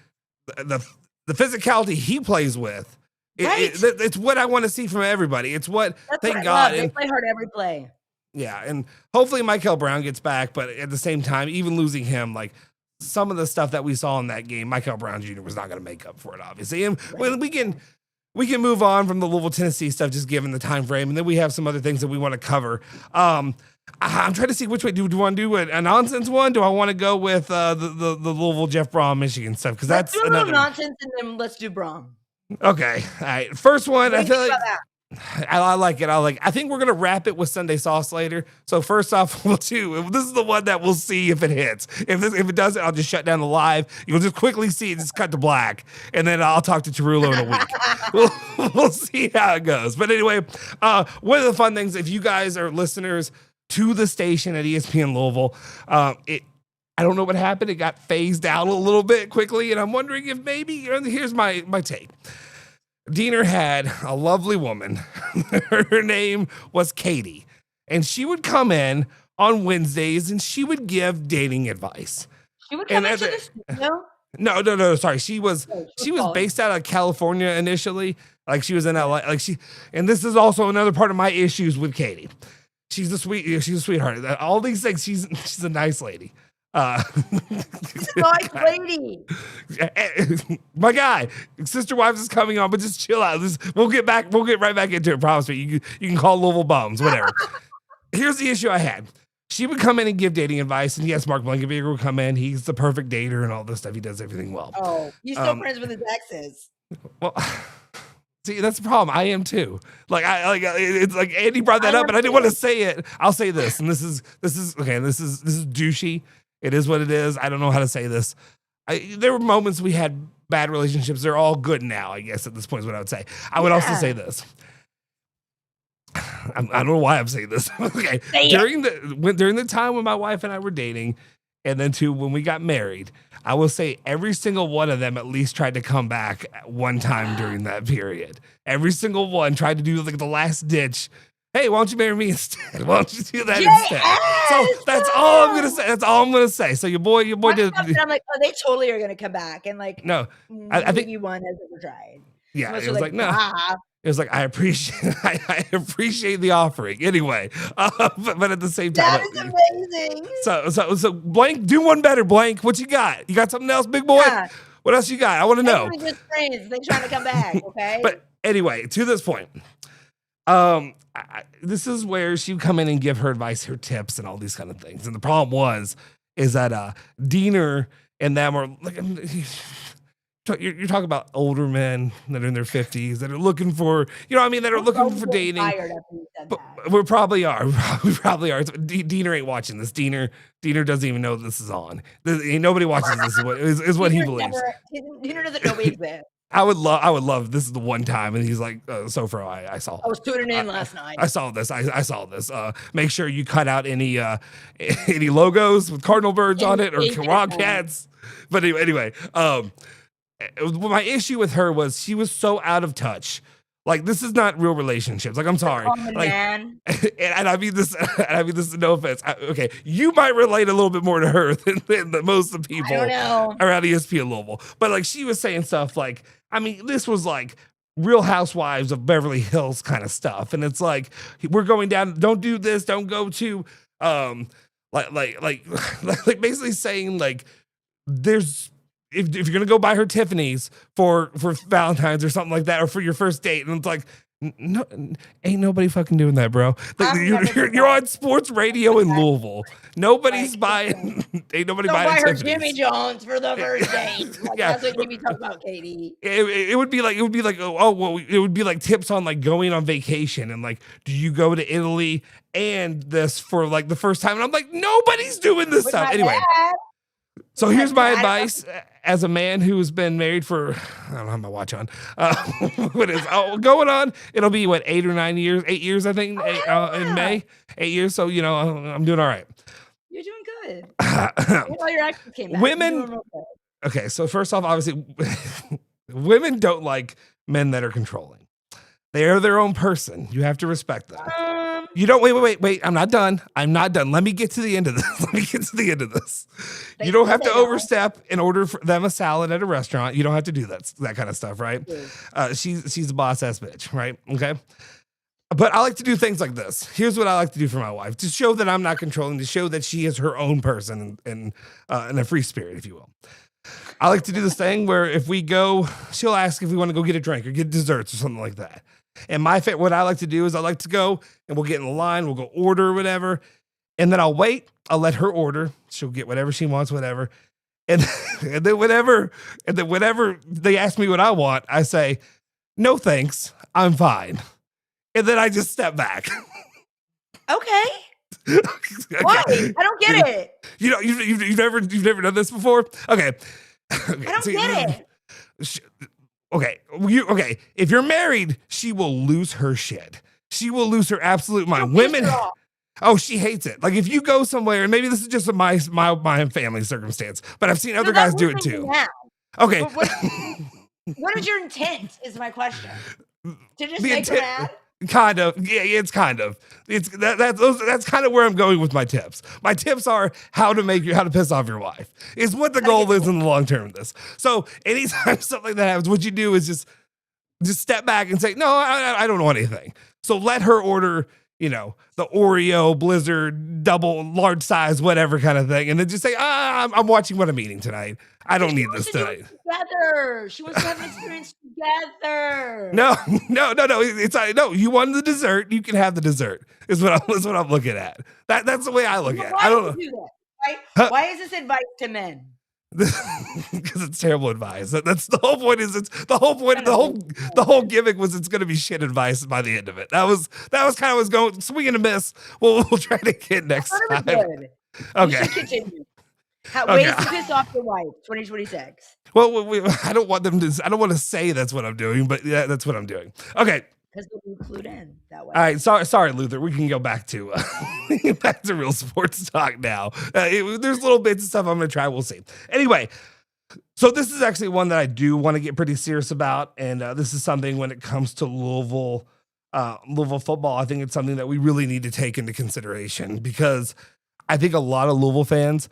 the physicality he plays with, it's what I want to see from everybody. It's what, thank God. They play hard every play. Yeah, and hopefully Michael Brown gets back, but at the same time, even losing him, like some of the stuff that we saw in that game, Michael Brown Jr. was not going to make up for it, obviously. And we can move on from the Louisville, Tennessee stuff, just given the time frame, and then we have some other things that we want to cover. I'm trying to see which way do you want to do a nonsense one? Do I want to go with the Louisville, Jeff Brohm, Michigan stuff? Because that's do a little nonsense, and then let's do Brohm. Okay, all right. First one, I feel like. I like it. I think we're going to wrap it with Sunday sauce later. So first off, this is the one that we'll see if it hits. If it doesn't, I'll just shut down the live. You'll just quickly see it, just cut to black. And then I'll talk to Tarullo in a week. We'll see how it goes. But anyway, one of the fun things, if you guys are listeners to the station at ESPN Louisville, I don't know what happened. It got phased out a little bit quickly. And I'm wondering if maybe, here's my take. Diener had a lovely woman. Her name was Katie. And she would come in on Wednesdays and she would give dating advice. She would come into the studio? No. Sorry. She was based out of California initially. Like she was in LA. And this is also another part of my issues with Katie. She's a sweetheart. All these things, she's a nice lady. She's a nice lady. My guy, Sister Wives is coming on, but just chill out. We'll get right back into it. Promise me. You can call Louisville bums, whatever. Here's the issue I had. She would come in and give dating advice, and yes, Mark Blankenbeger would come in. He's the perfect dater and all this stuff. He does everything well. Oh, he's still friends with his exes. Well, see, that's the problem. I am too. It's like Andy brought that up, and I didn't want to say it. I'll say this, and this is okay. This is douchey. It is what it is. I don't know how to say this. There were moments we had bad relationships. They're all good now, I guess, at this point is what I would say. I would also say this. I don't know why I'm saying this. Okay. During the time when my wife and I were dating, and then when we got married, I will say every single one of them at least tried to come back one time during that period. Every single one tried to do like the last ditch. Hey, why don't you marry me instead? Why don't you do that instead? So that's all I'm gonna say. That's all I'm gonna say. So your boy did. I'm like, oh, they totally are gonna come back, and like, no, I think you one has ever tried. Yeah, it was like no. It was like I appreciate the offering anyway, but at the same time, that is amazing. So Blank, do one better. Blank, what you got? You got something else, big boy? Yeah. What else you got? I want to know. Just friends. They're trying to come back. Okay. But anyway, to this point, this is where she'd come in and give her advice, her tips, and all these kind of things. And the problem is that Diener and them are like. You're talking about older men that are in their 50s that are looking for, you know what I mean, that are looking for dating. But we probably are. We probably are. Diener ain't watching this. Diener doesn't even know this is on. Nobody watches this is what he believes. Diener doesn't know we exist. I would love. This is the one time, and he's like, Soforo, I saw. I was tuning in last night. I saw this. I saw this. Make sure you cut out any logos with cardinal birds on it or wildcats. But anyway. My issue with her was she was so out of touch. Like, this is not real relationships. Like, I'm sorry. Like, and I mean this. No offense. Okay, you might relate a little bit more to her than most of the people around ESPN Louisville. But like, she was saying stuff like, I mean, this was like Real Housewives of Beverly Hills kind of stuff, and it's like, we're going down. Don't do this. Don't go to like basically saying like, there's. If you're gonna go buy her Tiffany's for Valentine's or something like that, or for your first date, and it's like, no, ain't nobody fucking doing that, bro. You're on sports radio in Louisville. Nobody's buying. Ain't nobody buying buy her Tiffany's. Jimmy John's for the first date. Like, that's what you be talking about, Katie. It would be like it would be like tips on like going on vacation and like, do you go to Italy and this for like the first time? And I'm like, nobody's doing this stuff anyway. So here's my advice as a man who's been married for, I don't have my watch on. What is going on? It'll be 8 or 9 years, 8 years, I think, in May. 8 years. So, I'm doing all right. You're doing good. All your exes came back. Women. Okay. So first off, obviously, women don't like men that are controlling. They are their own person. You have to respect them. You don't wait. I'm not done. Let me get to the end of this. You don't have to overstep and order for them a salad at a restaurant. You don't have to do that kind of stuff, right? She's a boss ass bitch, right? Okay. But I like to do things like this. Here's what I like to do for my wife to show that I'm not controlling, to show that she is her own person and a free spirit, if you will. I like to do this thing where if we go, she'll ask if we want to go get a drink or get desserts or something like that. And what I like to do is I like to go and we'll get in the line, we'll go order or whatever. And then I'll wait. I'll let her order. She'll get whatever she wants, whatever. And then whenever they ask me what I want, I say, no, thanks. I'm fine. And then I just step back. Okay. Why? I don't get it. You've never done this before? Okay. I don't get it. Okay. If you're married, she will lose her shit. She will lose her absolute mind. Women. Oh, she hates it. Like if you go somewhere, and maybe this is just my family circumstance, but I've seen other guys do it too. Okay. What is your intent? Is my question. To just make her mad? Kind of. Yeah, it's kind of. That's kind of where I'm going with my tips. My tips are how to piss off your wife. Is what the goal is in the long term of this. So anytime something like that happens, what you do is just step back and say, no, I don't want anything. So let her order, the Oreo, Blizzard, double, large size, whatever kind of thing. And then just say, I'm watching what I'm eating tonight. I don't need this tonight. Together. She wants to have an experience together. No. It's no. You want the dessert? You can have the dessert. Is what I'm looking at. That's the way I look at it. I don't know. Do that, right? Why is this advice to men? Because it's terrible advice. That's the whole point. The whole gimmick was it's going to be shit advice by the end of it. That was kind of was going swing and a miss. We'll try to get next time. Good. Okay. Ways to piss off your wife, 2026. Well, I don't want them to. I don't want to say that's what I'm doing, but yeah, that's what I'm doing. Okay. Because they'll be clued in that way. All right. Sorry, Luther. We can go back to real sports talk now. There's little bits of stuff I'm going to try. We'll see. Anyway, so this is actually one that I do want to get pretty serious about, and this is something when it comes to Louisville football. I think it's something that we really need to take into consideration because I think a lot of Louisville fans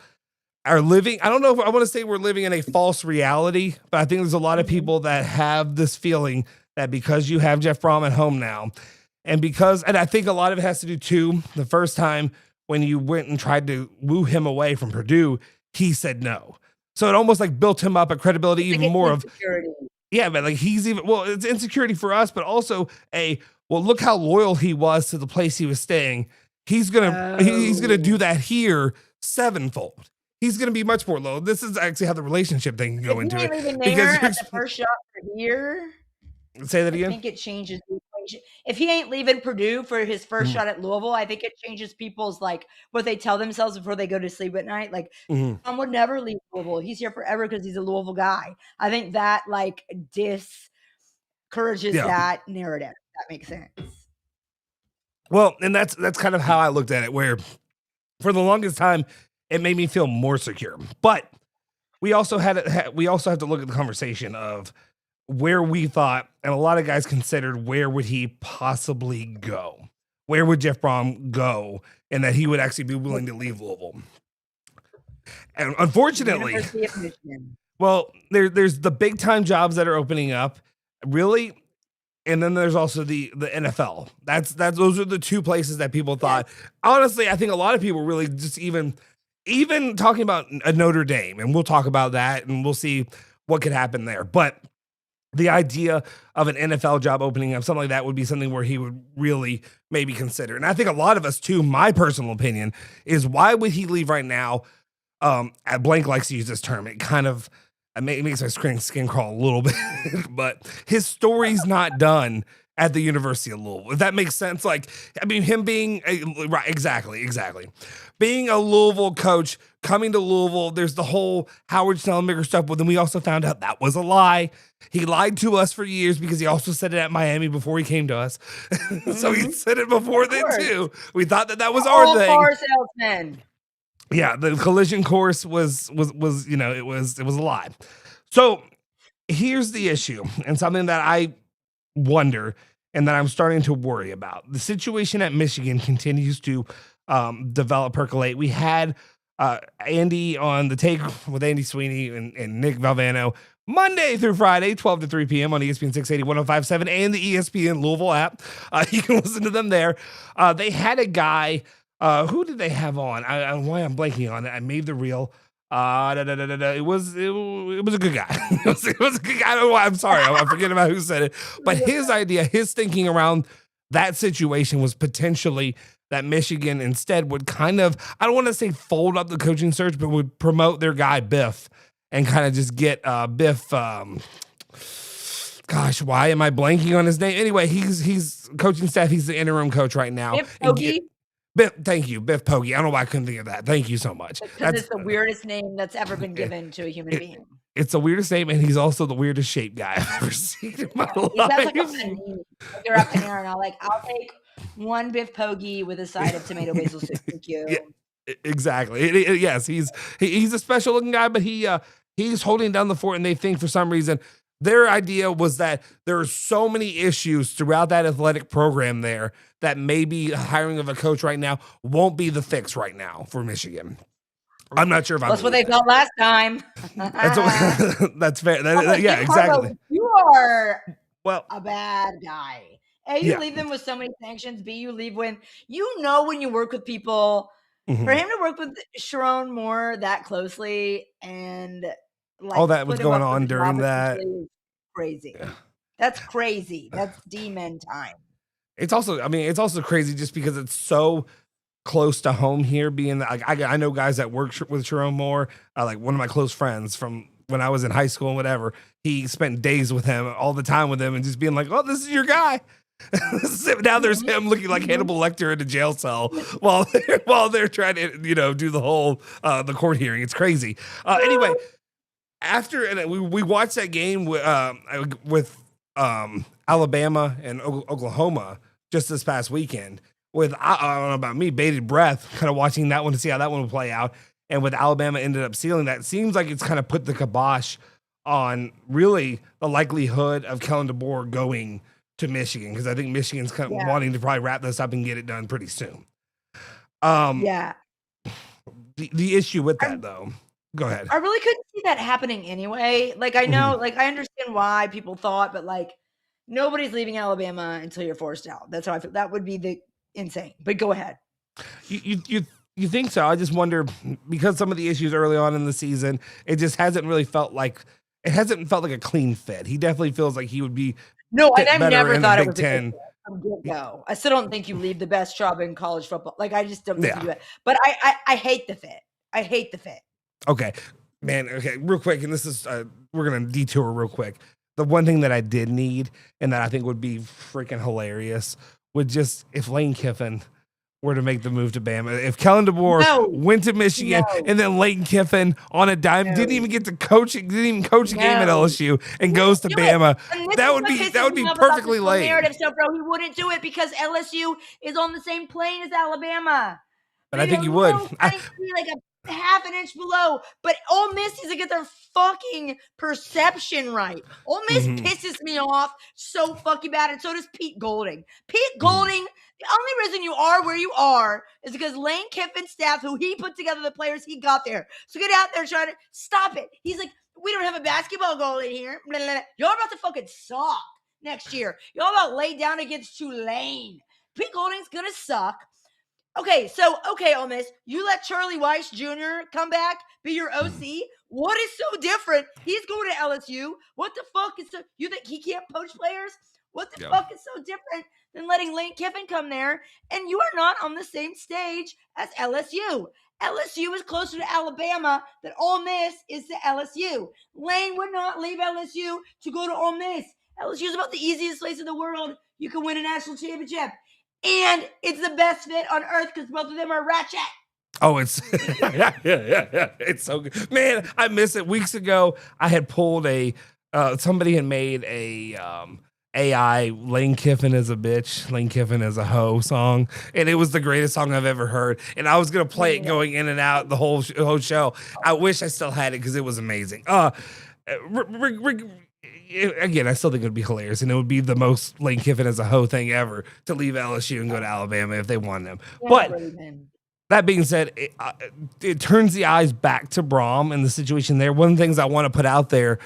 are living, I don't know if I want to say we're living in a false reality, but I think there's a lot of people that have this feeling that because you have Jeff Brohm at home now, and I think a lot of it has to do too, the first time when you went and tried to woo him away from Purdue, he said no. So it almost like built him up a credibility even more of, yeah, but like it's insecurity for us, but also look how loyal he was to the place he was staying. He's going to do that here sevenfold. He's going to be much more low. This is actually how the relationship thing can go into it. Because the first shot for here. Say that again. I think it changes the equation. If he ain't leaving Purdue for his first shot at Louisville, I think it changes people's like what they tell themselves before they go to sleep at night. Like, Tom would never leave Louisville. He's here forever because he's a Louisville guy. I think that like discourages that narrative. That makes sense. Well, and that's kind of how I looked at it. Where for the longest time, it made me feel more secure. But we also have to look at the conversation of where we thought, and a lot of guys considered, where would he possibly go? Where would Jeff Brohm go? And that he would actually be willing to leave Louisville. And unfortunately, well, there's the big time jobs that are opening up, really. And then there's also the NFL. Those are the two places that people thought. Honestly, I think a lot of people really just even talking about a Notre Dame, and we'll talk about that and we'll see what could happen there. But the idea of an NFL job opening up, something like that would be something where he would really maybe consider. And I think a lot of us too, my personal opinion is, why would he leave right now? Blank likes to use this term. It kind of makes my skin crawl a little bit, but his story's not done at the University of Louisville. If that makes sense. Like, I mean, him being right. Exactly. Being a Louisville coach, coming to Louisville, there's the whole Howard Schnellenberger stuff, but then we also found out that was a lie. He lied to us for years because he also said it at Miami before he came to us. So he said it before then too. We thought that was our thing. Car salesman. Yeah, the collision course was it was a lie. So here's the issue, and something that I wonder and that I'm starting to worry about. The situation at Michigan continues to percolate. We had Andy on the Take with Andy Sweeney and Nick Valvano Monday through Friday, 12 to 3 p.m. on ESPN 680, 105.7 and the ESPN Louisville app. You can listen to them there. They had a guy. Who did they have on? Why I'm blanking on it. I made the reel. It was a good guy. it was a good guy. I don't know why. I'm sorry. I'm forgetting about who said it. But his idea, his thinking around that situation was potentially that Michigan instead would kind of, I don't want to say fold up the coaching search, but would promote their guy Biff and kind of just get Biff. Gosh, why am I blanking on his name? Anyway, he's coaching staff. He's the interim coach right now. Biff, thank you, Biff Poggi. I don't know why I couldn't think of that. Thank you so much. Because it's the weirdest name that's ever been given to a human being. It's the weirdest name, and he's also the weirdest shaped guy I've ever seen in my life. That's like a funny name. You're up in there, and I'll take one Biff Poggi with a side of tomato basil soup. Thank you. Yeah, exactly. Yes, he's a special looking guy, but he's holding down the fort, and they think for some reason their idea was that there are so many issues throughout that athletic program there that maybe hiring of a coach right now won't be the fix right now for Michigan. I'm not sure if that's what they felt last time. That's fair. Yeah, exactly. You are a bad guy. A, you leave them with so many sanctions. B, you leave when you work with people. Mm-hmm. For him to work with Sharon Moore that closely and all that was going on during that. Crazy. Yeah. That's crazy. That's D-men time. It's also crazy just because it's so close to home here. Being like, I know guys that work with Sharon Moore. Like one of my close friends from when I was in high school and whatever. He spent days with him, all the time with him, and just being like, "Oh, this is your guy." Now there's him looking like Hannibal Lecter in a jail cell while they're trying to do the whole the court hearing. It's crazy. Anyway, we watched that game with Alabama and Oklahoma just this past weekend. With I don't know about me, bated breath, kind of watching that one to see how that one would play out. And with Alabama ended up sealing that, seems like it's kind of put the kibosh on really the likelihood of Kellen DeBoer going to Michigan, because I think Michigan's kind of wanting to probably wrap this up and get it done pretty soon. The issue with that, though, go ahead. I really couldn't see that happening anyway. Like, I know, like, I understand why people thought, but like, nobody's leaving Alabama until you're forced out. That's how I feel. That would be insane. But go ahead. You think so? I just wonder, because some of the issues early on in the season, it just hasn't really felt like a clean fit. He definitely feels like he would be. No, and I never thought it was Big Ten. From get-go. I still don't think you leave the best job in college football. Like, I just don't think you do it. But I hate the fit. I hate the fit. Okay, man. Okay, real quick, and this is we're gonna detour real quick. The one thing that I did need, and that I think would be freaking hilarious, would just if Lane Kiffin were to make the move to Bama. If Kellen DeBoer went to Michigan and then Lane Kiffin on a dime didn't even coach a game at LSU and goes to Bama, that would be perfectly late. He wouldn't do it because LSU is on the same plane as Alabama. But I think you would. Like a half an inch below. But Ole Miss needs to get their fucking perception right. Ole Miss pisses me off so fucking bad, and so does Pete Golding. Pete Golding. The only reason you are where you are is because Lane Kiffin's staff, who he put together the players he got there. So get out there trying to stop it. He's like, we don't have a basketball goal in here. Blah, blah, blah. Y'all about to fucking suck next year. Y'all about lay down against Tulane. Pete Golding's going to suck. Okay, Ole Miss, you let Charlie Weiss Jr. come back, be your OC. What is so different? He's going to LSU. What the fuck is you think he can't poach players? What the fuck is so different than letting Lane Kiffin come there? And you are not on the same stage as LSU. LSU is closer to Alabama than Ole Miss is to LSU. Lane would not leave LSU to go to Ole Miss. LSU is about the easiest place in the world you can win a national championship. And it's the best fit on earth because both of them are ratchet. Oh, it's it's so good, man. I miss it. Weeks ago, I had pulled somebody had made a AI Lane Kiffin is a bitch, Lane Kiffin is a hoe song, and it was the greatest song I've ever heard. And I was gonna play it going in and out the whole show. I wish I still had it because it was amazing. Again, I still think it would be hilarious, and it would be the most Lane Kiffin as a hoe thing ever to leave LSU and go to Alabama if they won them. But that being said, it turns the eyes back to Brohm and the situation there. One of the things I want to put out there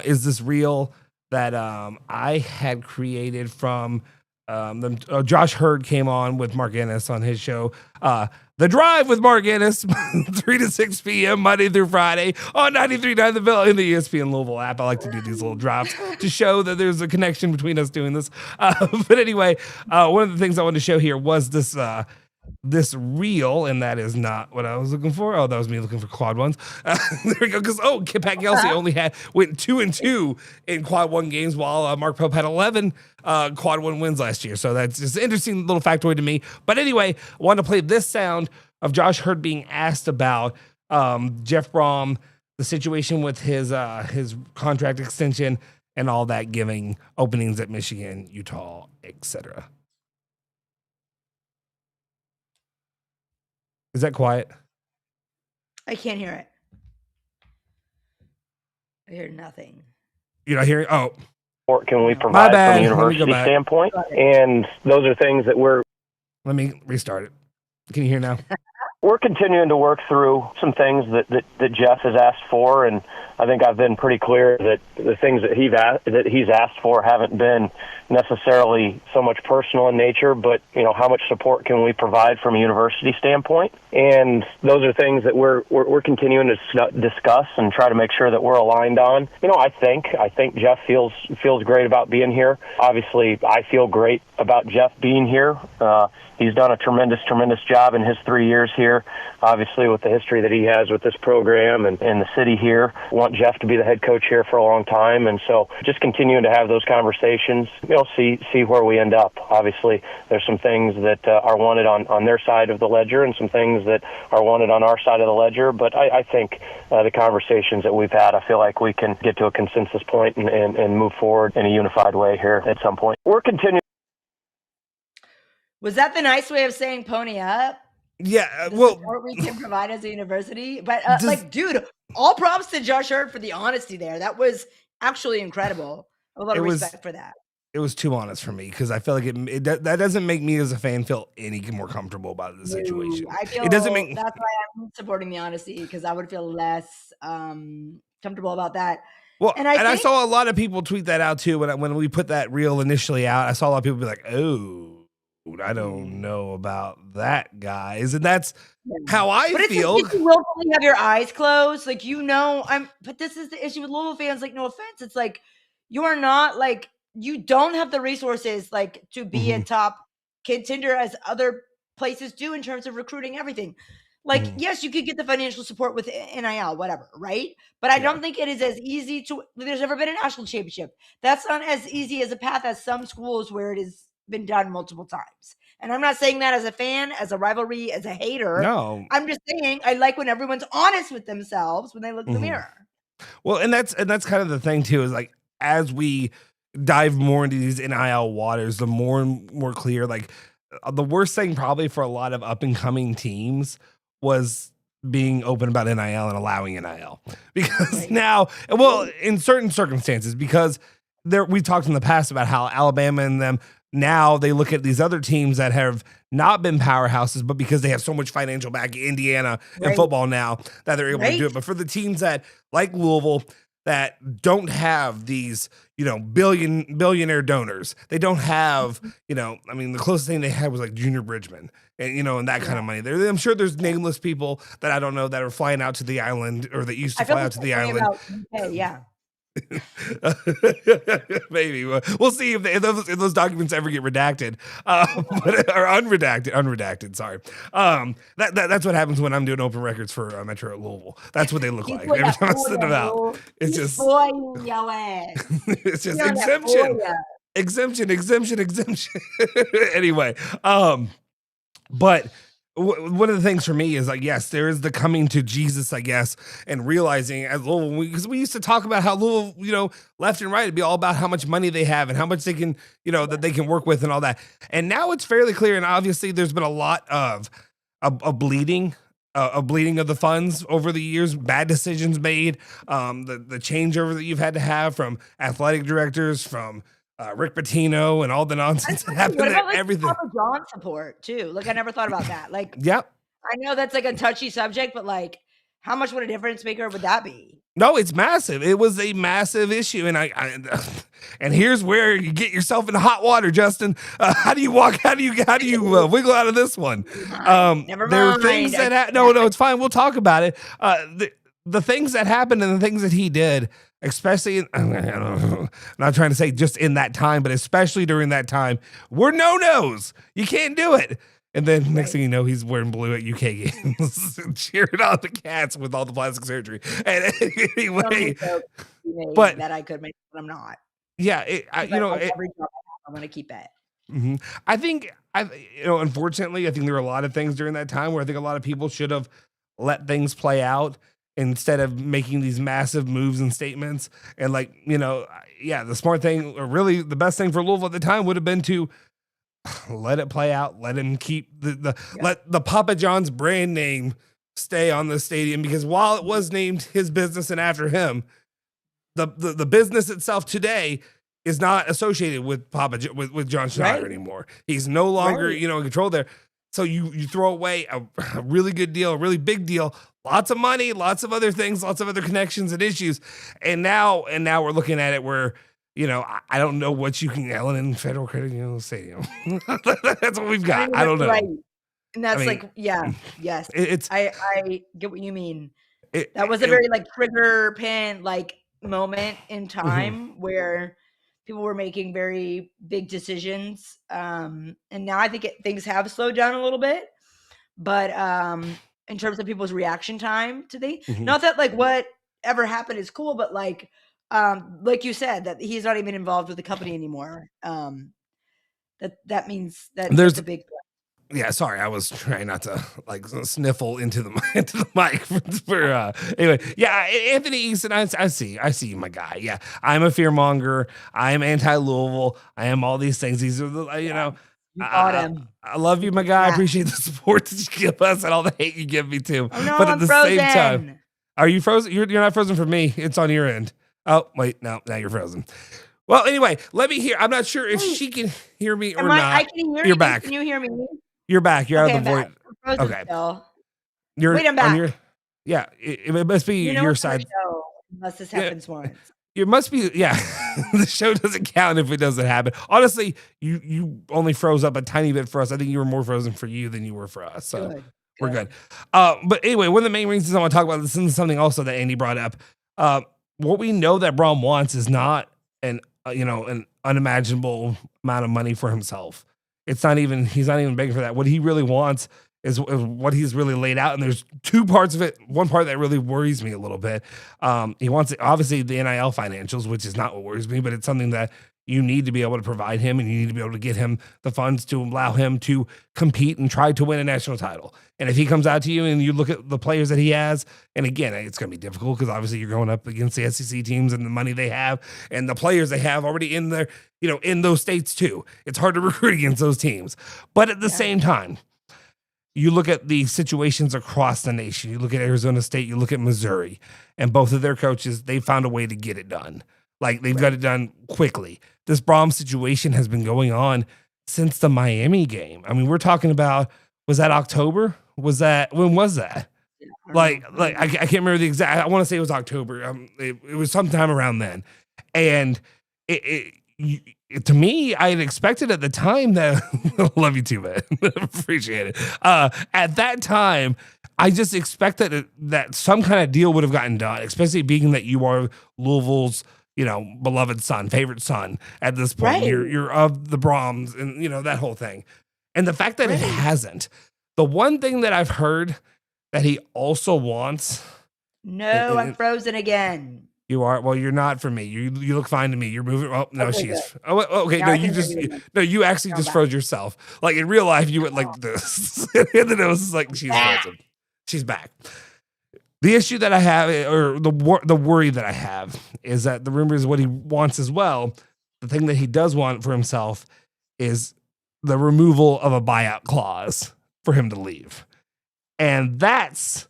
is this reel that I had created from Josh Hurd came on with Mark Ennis on his show. The Drive with Mark Ennis, 3 to 6 p.m. Monday through Friday on 93.9 The Ville in the ESPN Louisville app. I like to do these little drops to show that there's a connection between us doing this. But anyway, one of the things I wanted to show here was this reel, and that is not what I was looking for. Oh, that was me looking for quad ones. There we go. Because Pat Kelsey only went 2-2 in quad one games, while Mark Pope had 11 quad one wins last year. So that's just an interesting little factoid to me. But anyway, I wanted to play this sound of Josh Hurd being asked about Jeff Brohm, the situation with his contract extension, and all that, giving openings at Michigan, Utah, etc. Is that quiet? I can't hear it. I hear nothing. You're not hearing? Oh. What can we provide from a university standpoint? And those are things that Let me restart it. Can you hear now? We're continuing to work through some things that Jeff has asked for, and I think I've been pretty clear that the things that he's asked for haven't been necessarily so much personal in nature, but how much support can we provide from a university standpoint? And those are things that we're continuing to discuss and try to make sure that we're aligned on. I think Jeff feels great about being here. Obviously, I feel great about Jeff being here. He's done a tremendous job in his 3 years here. here. Obviously, with the history that he has with this program and the city here, want Jeff to be the head coach here for a long time. And so just continuing to have those conversations, see where we end up. Obviously, there's some things that are wanted on their side of the ledger and some things that are wanted on our side of the ledger. But I think the conversations that we've had, I feel like we can get to a consensus point and move forward in a unified way here at some point. We're continuing. Was that the nice way of saying pony up? Yeah, The well, support we can provide as a university. But dude, all props to Josh Hurd for the honesty there. That was actually incredible. A lot of respect for that. It was too honest for me because I feel like that doesn't make me as a fan feel any more comfortable about the situation. It doesn't make. That's why I'm supporting the honesty, because I would feel less comfortable about that. Well, I saw a lot of people tweet that out too when we put that reel initially out. I saw a lot of people be like, "Oh, I don't know about that, guys," and that's how I feel. But it's you willfully have your eyes closed, like But this is the issue with Louisville fans. Like, no offense, it's like you are not like you don't have the resources like to be a top contender as other places do in terms of recruiting everything. Like, yes, you could get the financial support with NIL, whatever, right? But I don't think it is as easy to. There's never been a national championship. That's not as easy as a path as some schools where it has been done multiple times. And I'm not saying that as a fan, as a rivalry, as a hater. No, I'm just saying I like when everyone's honest with themselves when they look in the mirror. Well, and that's kind of the thing too, is like as we dive more into these NIL waters, the more and more clear. Like the worst thing probably for a lot of up and coming teams was being open about NIL and allowing NIL, because now, well, in certain circumstances, because we talked in the past about how Alabama and them, now they look at these other teams that have not been powerhouses, but because they have so much financial back, Indiana and football now, that they're able to do it. But for the teams that like Louisville that don't have these, billionaire donors, they don't have, I mean, the closest thing they had was like Junior Bridgman and, and that kind of money. I'm sure there's nameless people that I don't know that are flying out to the island or that used to fly out to the island. Maybe we'll see if those documents ever get redacted, or unredacted. Sorry. That's what happens when I'm doing open records for Metro at Louisville. That's what they look like every time I send them out. It's just it's just exemption. Anyway, but one of the things for me is like, yes, there is the coming to Jesus, I guess, and realizing as Louisville, because we used to talk about how Louisville, left and right, it'd be all about how much money they have and how much they can, that they can work with and all that. And now it's fairly clear. And obviously there's been a lot of a bleeding of the funds over the years, bad decisions made, the changeover that you've had to have from athletic directors, from Rick Pitino and all the nonsense that happened. What about, everything. Papa John support too? Like I never thought about that. Like, yep. I know that's like a touchy subject, but like, how much would a difference maker would that be? No, it's massive. It was a massive issue, and and here's where you get yourself into hot water, Justin. How do you wiggle out of this one? Never mind. There are things that no, it's fine. We'll talk about it. The things that happened and the things that he did. Especially, I'm not trying to say just in that time, but especially during that time, were no-nos. You can't do it. And then next thing you know, he's wearing blue at UK games, cheering on the Cats with all the plastic surgery. And anyway, but that I could make, but I'm not. Yeah, every job I want to keep it. Mm-hmm. I think, unfortunately, I think there were a lot of things during that time where I think a lot of people should have let things play out, instead of making these massive moves and statements. And the smart thing, or really the best thing for Louisville at the time would have been to let it play out, let him keep let the Papa John's brand name stay on the stadium, because while it was named his business and after him, the business itself today is not associated with with John Schneider anymore. He's no longer, in control there. So you throw away a really good deal, a really big deal, lots of money, lots of other things, lots of other connections and issues. And now we're looking at it where, I don't know what you can yell in Federal Credit Stadium. That's what we've got. I don't know. Right. And that's yes. I get what you mean. That was a very trigger pin moment in time where people were making very big decisions. And now I think things have slowed down a little bit, but in terms of people's reaction time to Mhm. not that like whatever happened is cool, but like you said, that he's not even involved with the company anymore. That means that There's that's a big Yeah, sorry, I was trying not to like sniffle into the into the mic for anyway. Yeah, Anthony Easton, I see you, my guy. Yeah, I'm a fearmonger. I am anti-Louisville. I am all these things. These are the you know. You got him. I love you, my guy. I appreciate the support that you give us and all the hate you give me too. Oh no, but at I'm the frozen. same time, are you frozen? You're not frozen for me. It's on your end. Oh wait, no, now you're frozen. Well, anyway, let me hear. I'm not sure if she can hear me or not. I can hear You're you. back. Can you hear me? You're back. You're Okay, out of the I'm void. back. I'm frozen Okay. still. You're Wait, I'm back. on your, yeah, it must be You know your it's our side. show, unless this happens once. It must be, yeah. The show doesn't count if it doesn't happen. Honestly, you only froze up a tiny bit for us. I think you were more frozen for you than you were for us. So we're good. But anyway, one of the main reasons I want to talk about this is something also that Andy brought up. What we know that Brohm wants is not an unimaginable amount of money for himself. He's not even begging for that. What he really wants is what he's really laid out. And there's two parts of it. One part that really worries me a little bit. He wants, obviously, the NIL financials, which is not what worries me, but it's something that you need to be able to provide him, and you need to be able to get him the funds to allow him to compete and try to win a national title. And if he comes out to you and you look at the players that he has, and again, it's going to be difficult because obviously you're going up against the SEC teams and the money they have and the players they have already in there, in those states too. It's hard to recruit against those teams. But at the same time, you look at the situations across the nation. You look at Arizona State, you look at Missouri, and both of their coaches, they found a way to get it done. Like, they've got it done quickly. This Brohm situation has been going on since the Miami game. I mean, we're talking about, was that October? When was that? I can't remember the exact, I want to say it was October. It was sometime around then. And to me, I had expected at the time that, love you too, man. Appreciate it. At that time, I just expected that some kind of deal would have gotten done, especially being that you are Louisville's, beloved son, favorite son at this point. Right. You're of the Brohms and, that whole thing. And the fact that it hasn't, the one thing that I've heard that he also wants. No, I'm frozen again. You are. Well, you're not for me. You look fine to me. You're moving. Oh, no, okay, she's. Good. Oh, okay. Now You actually just froze yourself. Like in real life, you went like this. And then it was like, she's frozen. She's back. The issue that I have, or the worry that I have, is that the rumor is what he wants as well. The thing that he does want for himself is the removal of a buyout clause for him to leave. And that's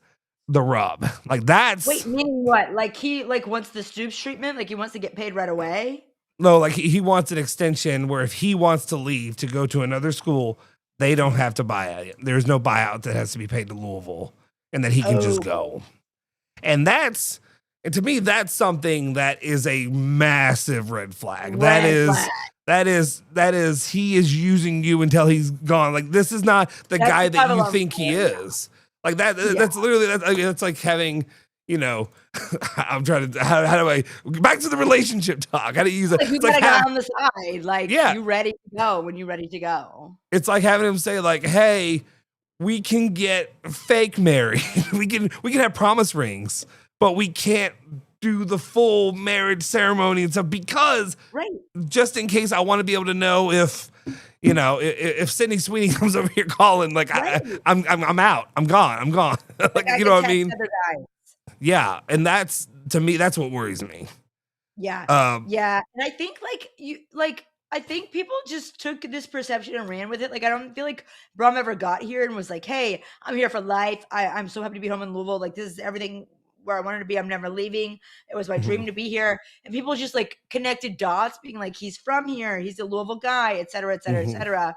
the rub. Like, that's... Wait, meaning what? Like, he wants the Stoops treatment? Like, he wants to get paid right away? No, like he wants an extension where if he wants to leave to go to another school, they don't have to buy it. There's no buyout that has to be paid to Louisville, and that he can just go. And to me, that's something that is a massive red flag. That is, he is using you until he's gone. Like, this is not the guy that you think he is. Like that. Yeah. That's literally, that's like having, I'm trying to, how do I, back to the relationship talk. How do you use it? Like, you gotta go on the side. Like, you ready to go when you're ready to go. It's like having him say like, hey, we can get fake married. we can have promise rings, but we can't do the full marriage ceremony and stuff because just in case I want to be able to know if Sydney Sweeney comes over here calling, like I'm out, I'm gone. Like, you know what I mean? Yeah. And that's, to me, that's what worries me. Yeah. Yeah. And I think I think people just took this perception and ran with it. Like, I don't feel like Brohm ever got here and was like, hey, I'm here for life. I'm so happy to be home in Louisville. Like, this is everything where I wanted to be. I'm never leaving. It was my dream to be here. And people just like connected dots being like, he's from here. He's a Louisville guy, et cetera, et cetera, et cetera.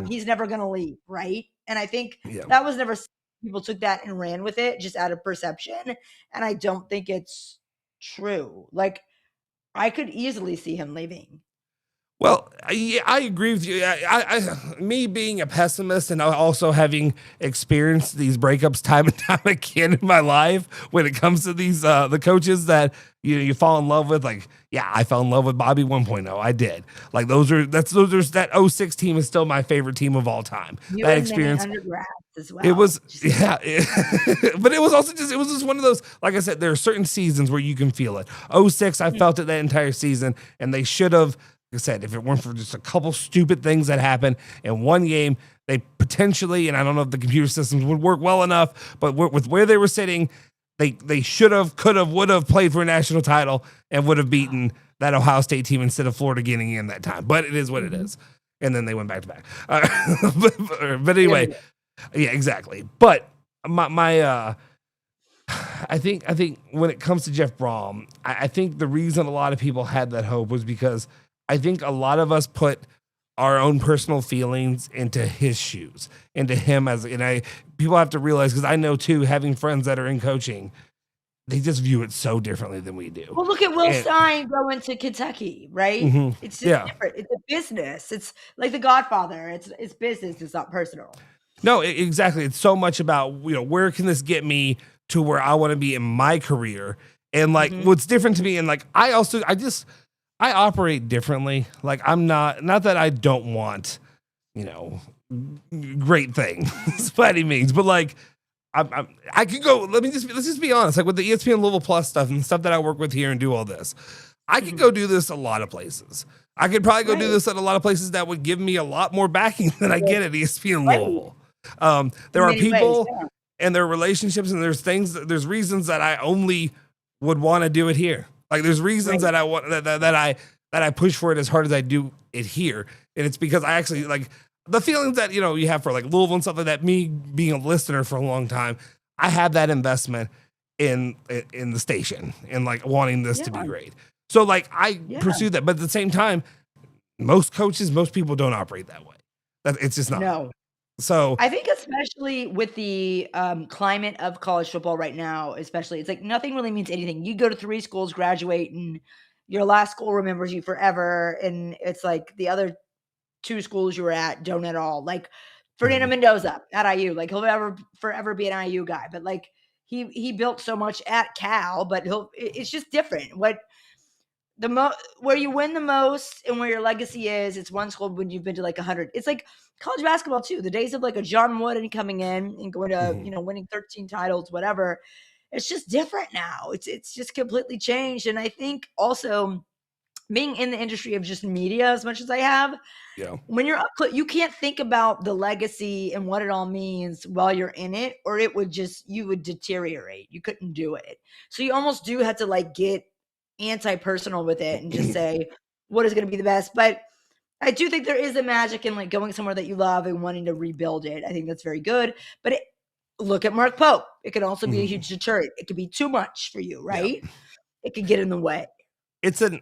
He's never going to leave. Right. And I think that was never, people took that and ran with it just out of perception. And I don't think it's true. Like, I could easily see him leaving. Well, I agree with you. Me being a pessimist and also having experienced these breakups time and time again in my life, when it comes to these the coaches that you fall in love with, like, yeah, I fell in love with Bobby 1.0. I did. Like that 06 team is still my favorite team of all time. You that and experience undergrads as well. It was but it was also just one of those, like I said, there are certain seasons where you can feel it. 06, I felt it that entire season, and they should have. Like I said, if it weren't for just a couple stupid things that happened in one game, they potentially, and I don't know if the computer systems would work well enough, but with where they were sitting, they should have, could have, would have played for a national title and would have beaten that Ohio State team instead of Florida getting in that time. But it is what it is. And then they went back to back. But anyway, yeah, exactly. But I think when it comes to Jeff Brohm, I think the reason a lot of people had that hope was because I think a lot of us put our own personal feelings into his shoes, into him people have to realize, because I know too, having friends that are in coaching, they just view it so differently than we do. Well, look at Will Stein going to Kentucky, right? Mm-hmm. It's just different. It's a business. It's like The Godfather. It's business. It's not personal. No, exactly. It's so much about, where can this get me to where I want to be in my career? And like, what's different to me, and like, I operate differently. Like, I'm not that I don't want, great things by any means, but like, I could go, let's just be honest. Like with the ESPN Louisville Plus stuff and stuff that I work with here and do all this, I could go do this a lot of places. I could probably go do this at a lot of places that would give me a lot more backing than I get at ESPN Louisville. There are people and their relationships, and there's reasons that I only would want to do it here. Like there's reasons that I want that I push for it as hard as I do it here, and it's because I actually like the feelings that you have for like Louisville and stuff like that. Me being a listener for a long time, I have that investment in the station and like wanting this to be great. So like I pursue that, but at the same time, most people don't operate that way. It's just not. No. So I think especially with the climate of college football right now, especially, it's like nothing really means anything. You go to 3 schools, graduate, and your last school remembers you forever. And it's like the other 2 schools you were at don't at all. Like Fernando Mendoza at IU, like he'll forever be an IU guy. But like he built so much at Cal, but it's just different. Where you win the most and where your legacy is, it's one school when you've been to like 100. It's like college basketball too. The days of like a John Wooden coming in and going to, winning 13 titles, whatever. It's just different now. It's just completely changed. And I think also being in the industry of just media as much as I have, when you're up, you can't think about the legacy and what it all means while you're in it, or you would deteriorate. You couldn't do it. So you almost do have to like get anti-personal with it and just say what is going to be the best. But I do think there is a magic in like going somewhere that you love and wanting to rebuild it. I think that's very good. But look at Mark Pope. It could also be a huge deterrent. It could be too much for you, right? Yeah. It could get in the way. It's an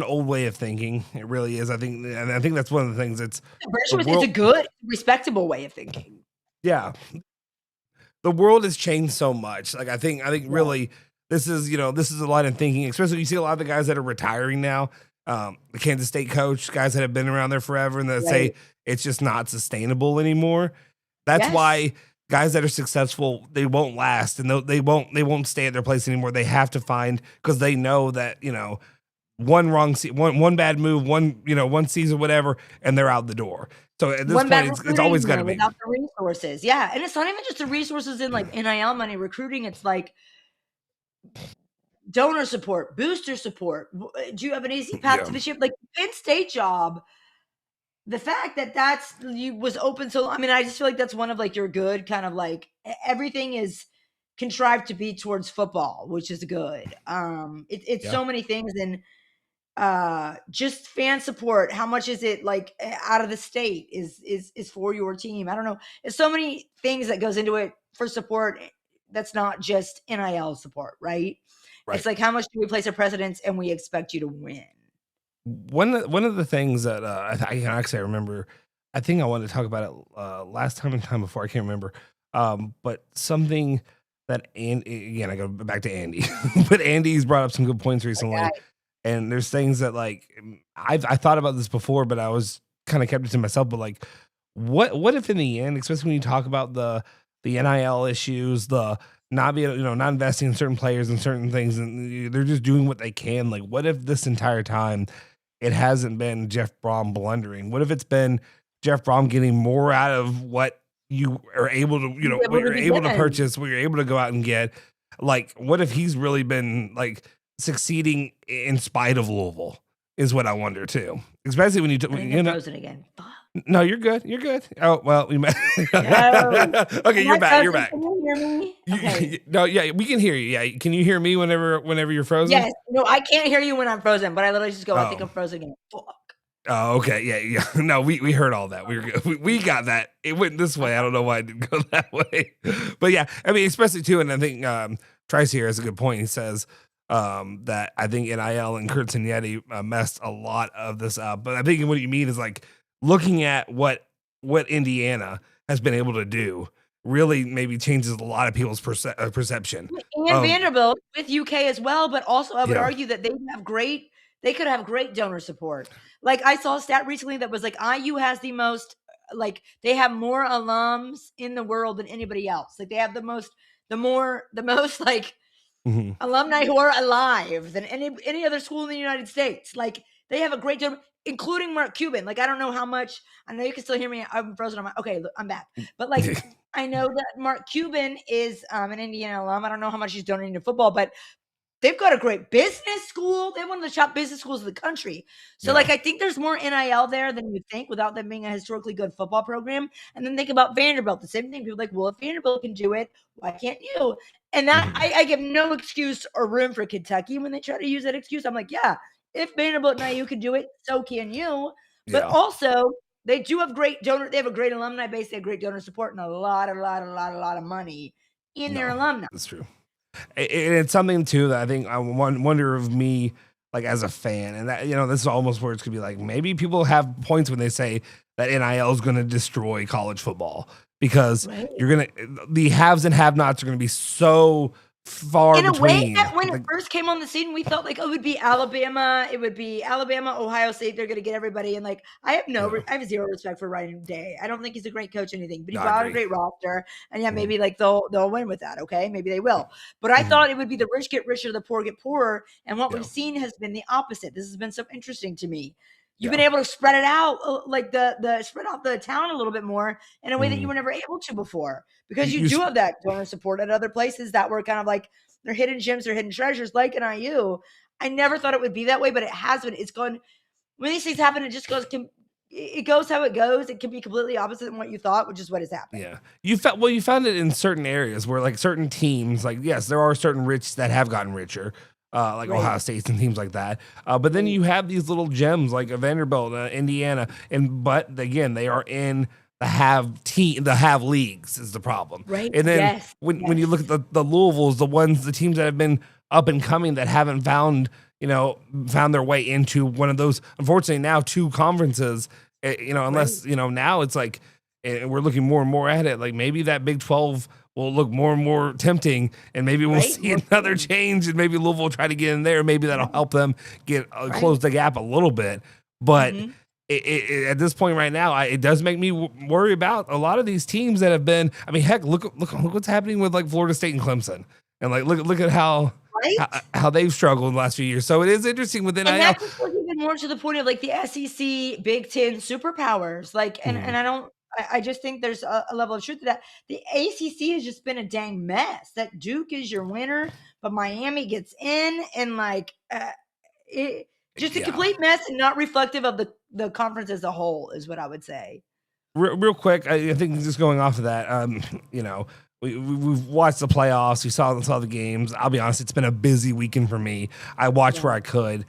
old way of thinking. It really is. I think that's one of the things. It's a good, respectable way of thinking. Yeah, the world has changed so much. Like I think really. This is a lot in thinking, especially you see a lot of the guys that are retiring now, the Kansas State coach, guys that have been around there forever, and that say it's just not sustainable anymore. That's why guys that are successful, they won't last, and they won't stay at their place anymore. They have to find, because they know that one bad move, one season, whatever, and they're out the door. So at this point, it's always got to be without the resources. Yeah, and it's not even just the resources in like NIL money, recruiting. It's like donor support, booster support. Do you have an easy path to the ship? Like Penn State job, the fact that was open. So, I mean, I just feel like that's one of like your good kind of like everything is contrived to be towards football, which is good. It's so many things. And just fan support. How much is it like out of the state is for your team? I don't know. There's so many things that goes into it for support. That's not just NIL support, right? It's like, how much do we place our precedents and we expect you to win? One of the things that I remember, I think I wanted to talk about it last time and time before, I can't remember. But something that, again, I go back to Andy, but Andy's brought up some good points recently. And there's things that like I thought about this before, but I was kind of kept it to myself. But like, what if in the end, especially when you talk about the NIL issues, the not being, not investing in certain players and certain things, and they're just doing what they can. Like, what if this entire time it hasn't been Jeff Brohm blundering? What if it's been Jeff Brohm getting more out of what you are able to, what you're able to purchase, what you're able to go out and get? Like, what if he's really been like succeeding in spite of Louisville? Is what I wonder too. Especially when frozen again. Fuck. No, you're good. You're good. Oh well, we met. Okay, you're back. You're back. Can you hear me? Okay. No, yeah, we can hear you. Yeah, can you hear me whenever you're frozen? Yes. No, I can't hear you when I'm frozen, but I literally just go, I think I'm frozen again. Fuck. Oh, okay. Yeah. No, we heard all that. We got that. It went this way. I don't know why it didn't go that way. But yeah, I mean, especially too, and I think Trice here has a good point. He says that I think NIL and Kurt Signetti messed a lot of this up. But I think what you mean is like looking at what Indiana has been able to do really maybe changes a lot of people's perception. And Vanderbilt with UK as well, but also I would argue that they could have great donor support. Like I saw a stat recently that was like IU has the most, like they have more alums in the world than anybody else. Like they have the most like alumni who are alive than any other school in the United States. Like they have a great donor, including Mark Cuban. Like I don't know how much. I know you can still hear me. I'm frozen. Okay, look, I'm back. But like I know that Mark Cuban is an Indiana alum. I don't know how much he's donating to football, but they've got a great business school. They have one of the top business schools in the country. So like, I think there's more NIL there than you think without them being a historically good football program. And then think about Vanderbilt, the same thing. People are like, well, if Vanderbilt can do it, why can't you? And that I give no excuse or room for Kentucky when they try to use that excuse. I'm like, yeah, if Vanderbilt and IU can do it, so can you. But also they do have great donor. They have a great alumni base. They have great donor support and a lot of money in their alumni. That's true. And it's something too that I think I wonder of me, like as a fan, and that this is almost where it's gonna be like maybe people have points when they say that NIL is going to destroy college football because the haves and have-nots are going to be so far in between. a way that when it first came on the scene, we felt like it would be Alabama, Ohio State. They're going to get everybody. And like, I have zero respect for Ryan Day. I don't think he's a great coach or anything, but he's got a great roster. And maybe like they'll win with that. Okay. Maybe they will. But I thought it would be the rich get richer, the poor get poorer. And what we've seen has been the opposite. This has been so interesting to me. You've been able to spread it out, like the spread out the town a little bit more in a way that you were never able to before, because you do have that donor support at other places that were kind of like they're hidden gems, they're hidden treasures, like an IU. I never thought it would be that way, but it has been. It's gone. When these things happen, it just goes. It goes how it goes. It can be completely opposite than what you thought, which is what has happened. Yeah, you found it in certain areas where like certain teams, like yes, there are certain rich that have gotten richer. Like Ohio State and teams like that. But then you have these little gems like Vanderbilt, Indiana, but again, they are in the have leagues is the problem. Right. And then when you look at the Louisvilles, the teams that have been up and coming that haven't found their way into one of those, unfortunately now 2 conferences, unless, now it's like, we're looking more and more at it. Like maybe that Big 12 will look more and more tempting, and maybe we'll see another change, and maybe Louisville will try to get in there. Maybe that'll help them get close the gap a little bit. But it, at this point right now, it does make me worry about a lot of these teams that have been. I mean, heck, look what's happening with like Florida State and Clemson, and like look at how they've struggled in the last few years. So it is interesting with NIL. And that's even more to the point of like the SEC, Big Ten superpowers. Like, and I don't. I just think there's a level of truth to that. The ACC has just been a dang mess. That Duke is your winner, but Miami gets in, and like just a complete mess and not reflective of the conference as a whole is what I would say. Real quick, I think just going off of that, we've watched the playoffs. We saw the games. I'll be honest, it's been a busy weekend for me. I watched where I could.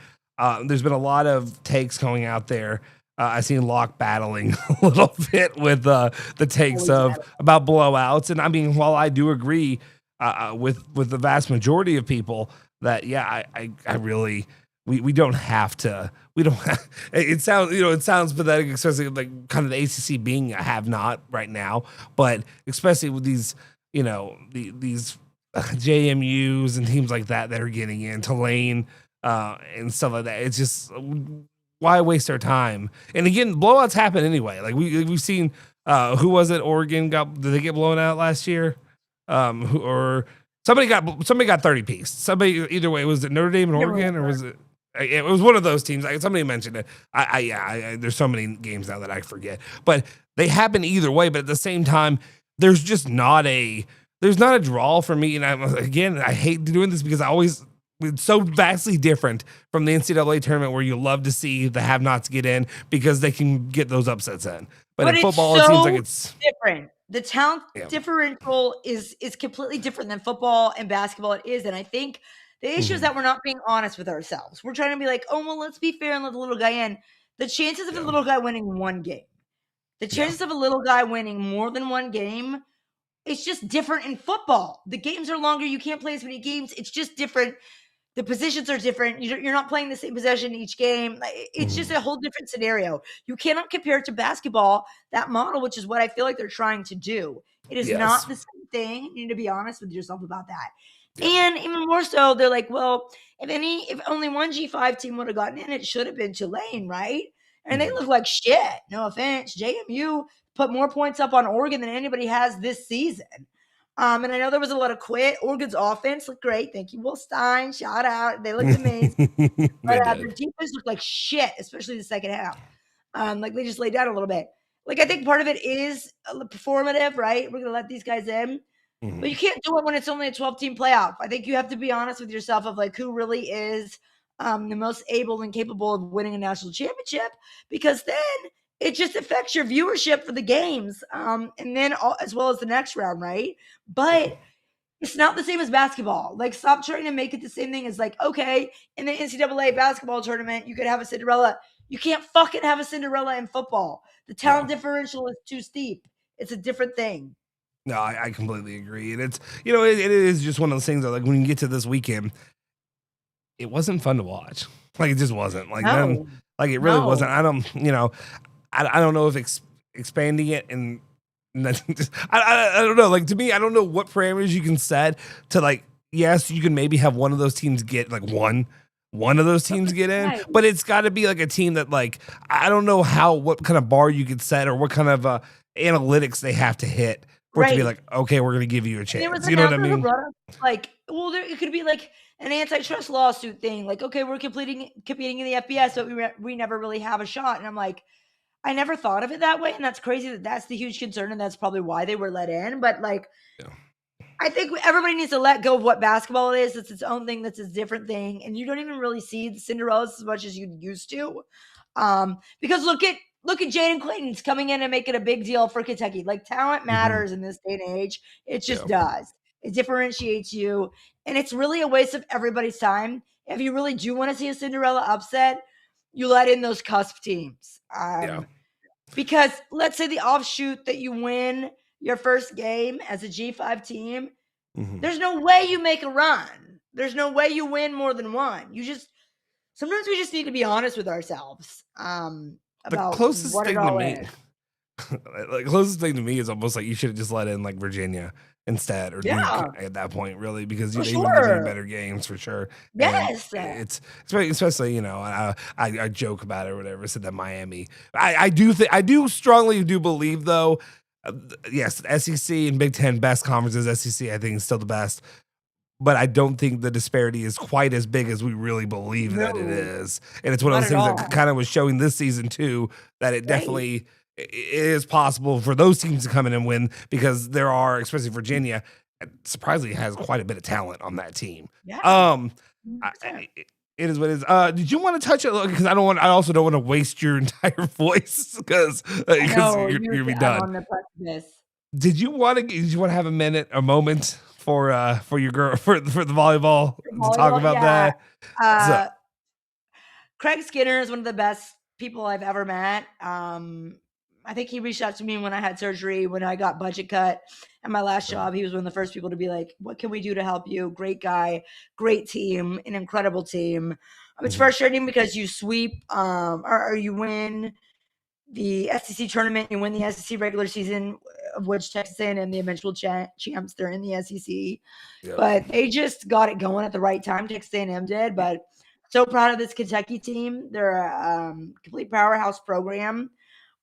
There's been a lot of takes going out there. I've seen Locke battling a little bit with the takes about blowouts. And I mean, while I do agree with the vast majority of people that, I really, we don't have to, it sounds pathetic, especially like kind of the ACC being a have not right now, but especially with these, these JMUs and teams like that are getting in. Tulane, and stuff like that. It's just why waste our time? And again, blowouts happen anyway. Like we've seen. Who was it? Oregon did they get blown out last year? Or somebody got 30 piece. Somebody either way, was it Notre Dame and Oregon or was it? It was one of those teams. Somebody mentioned it. There's so many games now that I forget, but they happen either way. But at the same time, there's just not a draw for me. And I hate doing this because it's so vastly different from the NCAA tournament where you love to see the have-nots get in because they can get those upsets in. But in football, it seems like it's different. The talent differential is completely different than football and basketball. It is, and I think the issue is that we're not being honest with ourselves. We're trying to be like, oh well, let's be fair and let the little guy in. The chances of the little guy winning one game, the chances of a little guy winning more than one game, it's just different in football. The games are longer. You can't play as many games. It's just different. The positions are different. You're not playing the same possession each game. It's just a whole different scenario. You cannot compare it to basketball, that model, which is what I feel like they're trying to do. It is not the same thing. You need to be honest with yourself about that. And even more so, they're like, well, if only one G5 team would have gotten in, it should have been Tulane, right? And they look like shit. No offense. JMU put more points up on Oregon than anybody has this season. And I know there was a lot of quit. Oregon's offense looked great. Thank you, Will Stein. Shout out. They looked amazing. But their defense looked like shit, especially the second half. Like they just laid down a little bit. Like I think part of it is performative, right? We're going to let these guys in. But you can't do it when it's only a 12-team playoff. I think you have to be honest with yourself of like who really is the most able and capable of winning a national championship, because then it just affects your viewership for the games, and then as well as the next round, right? But it's not the same as basketball. Like, stop trying to make it the same thing as like, okay, in the NCAA basketball tournament, you could have a Cinderella. You can't fucking have a Cinderella in football. The talent differential is too steep. It's a different thing. No, I completely agree. And it's, it is just one of those things that, like, when you get to this weekend, it wasn't fun to watch. Like, it just wasn't. Like, it really wasn't. I don't know if expanding it and I don't know. Like, to me, I don't know what parameters you can set to, like, yes, you can maybe have one of those teams get like one of those teams get in, but it's got to be like a team that, like, I don't know what kind of bar you could set or what kind of analytics they have to hit for it to be like, okay, we're going to give you a chance. You know what I mean? Like, well, it could be like an antitrust lawsuit thing. Like, okay, we're competing in the FBS, but we never really have a shot. And I'm like, I never thought of it that way. And that's crazy that's the huge concern. And that's probably why they were let in. But like, I think everybody needs to let go of what basketball is. It's its own thing. That's a different thing. And you don't even really see the Cinderellas as much as you used to. Because look at Jayden Quaintance coming in and making a big deal for Kentucky. Like, talent matters in this day and age. It just does. It differentiates you. And it's really a waste of everybody's time. If you really do want to see a Cinderella upset, you let in those cusp teams. Because let's say the offshoot that you win your first game as a G5 team, there's no way you make a run. There's no way you win more than one. Sometimes we just need to be honest with ourselves about closest what thing it all to me, is. the closest thing to me is almost like you should have just let in like Virginia instead, or Duke at that point, really, because they would be doing better games for sure. Yes, and it's especially I joke about it or whatever. Said that Miami. I do strongly believe though. Yes, SEC and Big Ten best conferences. SEC I think is still the best, but I don't think the disparity is quite as big as we really believe that it is. And it's one of those things that kind of was showing this season too, that it definitely is possible for those teams to come in and win, because there are, especially Virginia, surprisingly has quite a bit of talent on that team. It is what it is. Did you want to touch it? Because I also don't want to waste your entire voice because you're be done. On the precipice. Did you want to have a moment for your girl for the volleyball to talk about that? Craig Skinner is one of the best people I've ever met. I think he reached out to me when I had surgery, when I got budget cut at my last job. He was one of the first people to be like, what can we do to help you? Great guy, great team, an incredible team. It's frustrating because you sweep or you win the SEC tournament, you win the SEC regular season, of which Texas A&M, the eventual champs, they're in the SEC. But they just got it going at the right time. Texas A&M did, but So proud of this Kentucky team. They're a complete powerhouse program.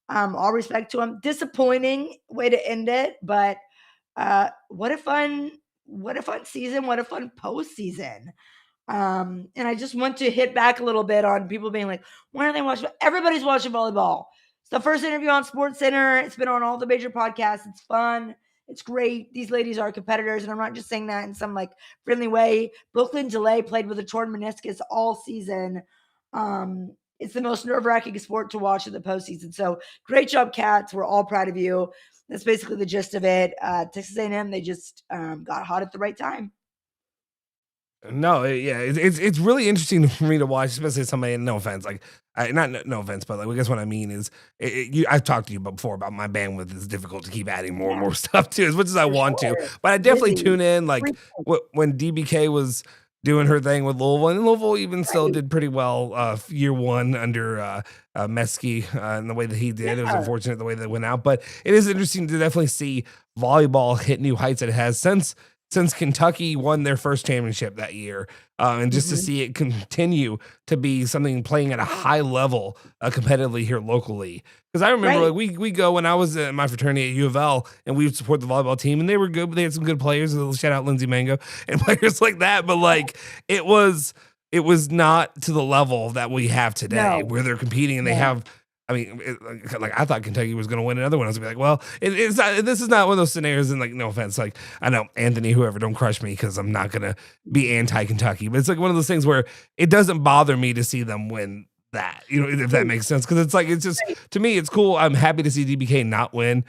All respect to them. Disappointing way to end it, but what a fun season. What a fun postseason. And I just want to hit back a little bit on people being like, why are they watching? Everybody's watching volleyball. It's the first interview on SportsCenter. It's been on all the major podcasts. It's fun. It's great. These ladies are competitors, and I'm not just saying that in some like friendly way. Brooklyn DeLay played with a torn meniscus all season. It's the most nerve-wracking sport to watch in the postseason. So great job, Cats. We're all proud of you. That's basically the gist of it. Texas A&M, they just got hot at the right time. No, it's really interesting for me to watch, especially somebody. No offense, like no offense, but like I guess what I mean is, I've talked to you before about my bandwidth is difficult to keep adding more and more stuff to, as much as I want to. But I definitely tune in, like when DBK was doing her thing with Louisville, and Louisville even still did pretty well year one under Meskey and the way that he did. It was unfortunate the way that it went out, but it is interesting to definitely see volleyball hit new heights that it has since Kentucky won their first championship that year, and just to see it continue to be something playing at a high level competitively here locally. Because I remember like we go when I was in my fraternity at U of L, and we would support the volleyball team, and they were good. But they had some good players. Shout out Lindsay Mango and players like that. But like it was not to the level that we have today, where they're competing and they have. I mean, like I thought Kentucky was going to win another one. I was gonna be like, well, it's not. This is not one of those scenarios. And like, no offense, like I know Anthony, whoever, don't crush me because I'm not gonna be anti-Kentucky. But it's like one of those things where it doesn't bother me to see them win that. You know, if that makes sense, because it's like it's just to me, it's cool. I'm happy to see DBK not win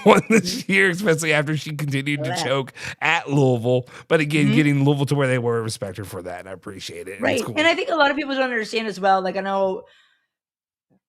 one this year, especially after she continued to choke at Louisville. But again, getting Louisville to where they were, respect her for that, and I appreciate it. Right, it's cool. And I think a lot of people don't understand as well. Like I know.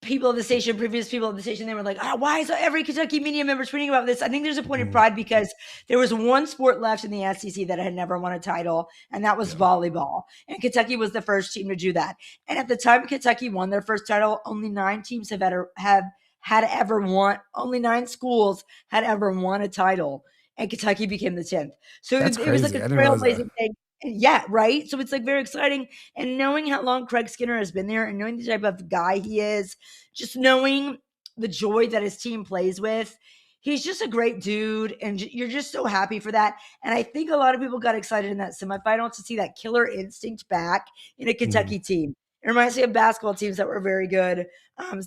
People of the station, previous people of the station, they were like, why is every Kentucky media member tweeting about this? I think there's a point of pride because there was one sport left in the SEC that had never won a title, and that was volleyball. And Kentucky was the first team to do that. And at the time Kentucky won their first title, only 9 teams had ever won. Only 9 schools had ever won a title, and Kentucky became the 10th. So it was like a trailblazing thing. Yeah, right. So it's like very exciting. And knowing how long Craig Skinner has been there and knowing the type of guy he is, just knowing the joy that his team plays with, he's just a great dude. And you're just so happy for that. And I think a lot of people got excited in that semifinal to see that killer instinct back in a Kentucky team. It reminds me of basketball teams that were very good,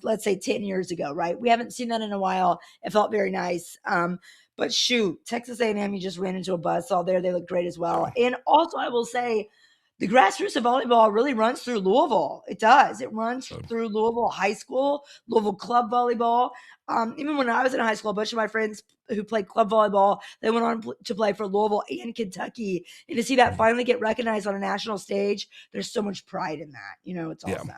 let's say 10 years ago, right? We haven't seen that in a while. It felt very nice. But shoot, Texas A&M, you just ran into a buzzsaw there. They look great as well. And also, I will say, the grassroots of volleyball really runs through Louisville. It does. It runs through Louisville High School, Louisville Club Volleyball. Even when I was in high school, a bunch of my friends who played club volleyball, they went on to play for Louisville and Kentucky. And to see that finally get recognized on a national stage, there's so much pride in that. You know, it's awesome.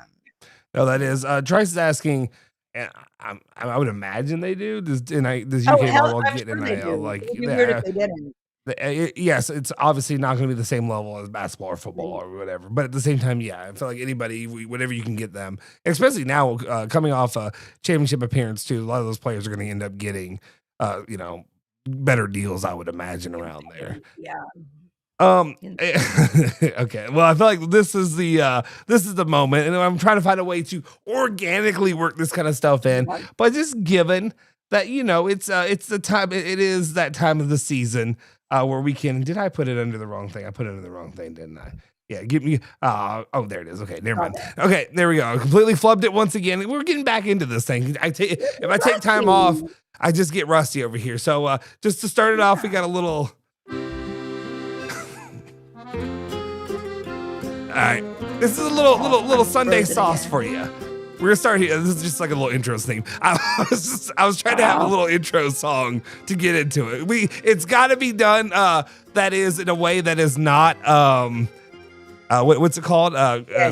No, that is. Trice is asking, I would imagine they do. Does UK volleyball get NIL? Like, it'd be weird if they didn't. Yes, it's obviously not going to be the same level as basketball or football or whatever. But at the same time, yeah, I feel like anybody, whatever you can get them, especially now coming off a championship appearance too. A lot of those players are going to end up getting, better deals, I would imagine, around there. Yeah. Okay. Well, I feel like this is the moment, and I'm trying to find a way to organically work this kind of stuff in. But just given that it's the time, it is that time of the season where we can. Did I put it under the wrong thing? I put it under the wrong thing, didn't I? Yeah. Give me. Oh, there it is. Okay, never mind. Okay, there we go. I completely flubbed it once again. We're getting back into this thing. If I take time off, I just get rusty over here. So just to start it off, we got a little. All right, this is a little Sunday sauce for you. We're gonna start here. This is just like a little intro thing. I was trying to have a little intro song to get into it. It's got to be done. That is in a way that is not what's it called?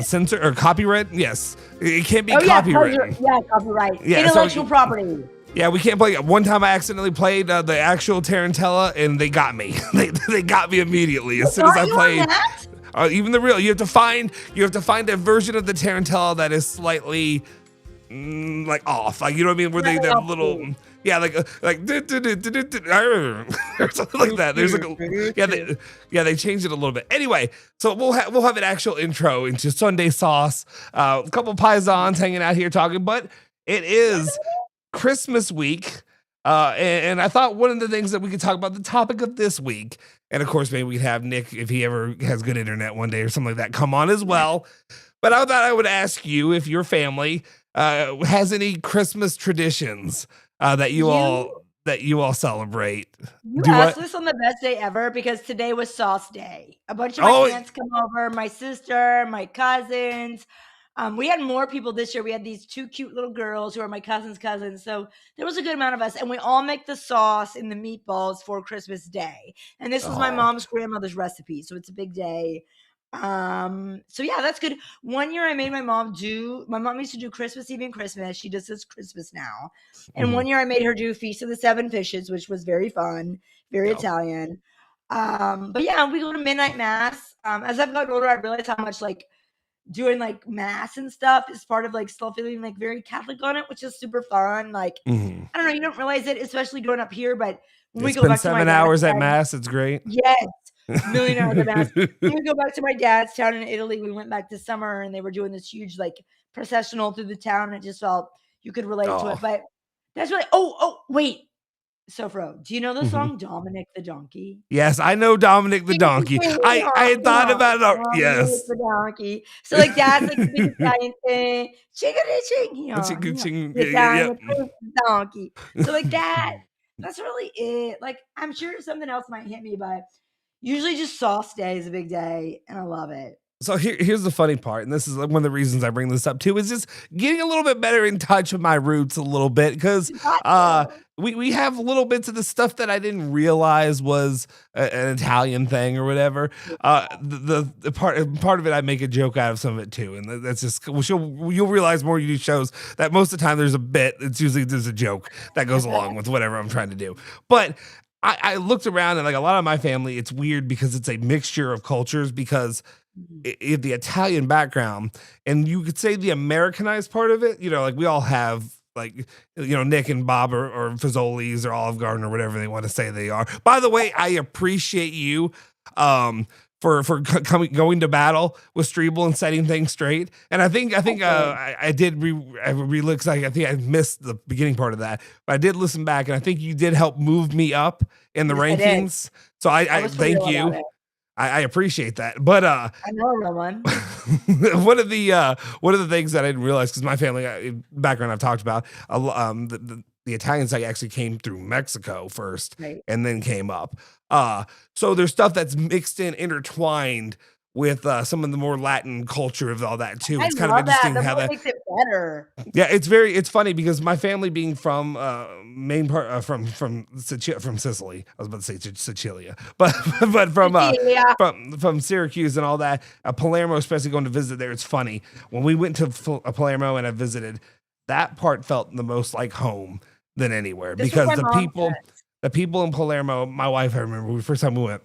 Censor or copyright? Yes, it can't be copyright. Yeah, copyright. Yeah, intellectual property. Yeah, we can't play. One time I accidentally played the actual Tarantella, and they got me. They got me immediately as soon as I played. Even the real, you have to find a version of the Tarantella that is slightly like off, like, you know what I mean, where they have little, yeah, like or something like that. There's like they changed it a little bit. Anyway, so we'll have an actual intro into Sunday Sauce. A couple paisans hanging out here talking, but it is Christmas week. And I thought one of the things that we could talk about, the topic of this week, and of course, maybe we'd have Nick, if he ever has good internet one day or something like that, come on as well. But I thought I would ask you if your family has any Christmas traditions that you all celebrate. You asked this on the best day ever because today was Sauce Day. A bunch of my aunts come over, my sister, my cousins. We had more people this year. We had these 2 cute little girls who are my cousin's cousins. So there was a good amount of us. And we all make the sauce and the meatballs for Christmas Day. And this was my mom's grandmother's recipe. So it's a big day. So yeah, that's good. One year I made my mom used to do Christmas Eve and Christmas. She does this Christmas now. And one year I made her do Feast of the Seven Fishes, which was very fun, very Italian. But yeah, we go to midnight mass. As I've gotten older, I realized how much like doing like mass and stuff is part of like still feeling like very Catholic on it, which is super fun. Like, I don't know, you don't realize it, especially growing up here, but when we go back to my 7 hours at mass, it's great. Yes. Million hours at mass. When we go back to my dad's town in Italy, we went back this summer and they were doing this huge like processional through the town. And it just felt you could relate to it. But that's really, wait. Soforo, do you know the song Dominic the Donkey? Yes, I know Dominic the Donkey. I had thought about it. Yes. The donkey. So like that's like the big Italian thing. Ching-a-dee-ching. Donkey. So like that's really it. Like I'm sure something else might hit me, but usually just Sauce Day is a big day and I love it. So here's the funny part, and this is one of the reasons I bring this up too, is just getting a little bit better in touch with my roots a little bit, because we have little bits of the stuff that I didn't realize was an Italian thing or whatever. The part of it, I make a joke out of some of it too, and that's just you'll realize more you do shows that most of the time there's a bit. It's usually there's a joke that goes along with whatever I'm trying to do, but. I looked around and like a lot of my family, it's weird because it's a mixture of cultures, because the Italian background, and you could say the Americanized part of it, you know, like we all have like, you know, Nick and Bob or Fazoli's or Olive Garden or whatever they want to say they are. By the way, I appreciate you for going to battle with Strebel and setting things straight. And I think I did re-look, because I think I missed the beginning part of that, but I did listen back, and I think you did help move me up in the rankings. So I thank you. I appreciate that. But I know, Roman. one of the things that I didn't realize, because my family background I've talked about, the Italian side actually came through Mexico first, and then came up. So there's stuff that's mixed in, intertwined with some of the more Latin culture of all that too. It's kind of interesting how that makes it better. Yeah, it's funny because my family being from from Sicily. I was about to say Sicilia, but from Syracuse and all that. Palermo, especially going to visit there. It's funny when we went to Palermo and I visited. That part felt the most like home than anywhere, because the people in Palermo, my wife, I remember the first time we went,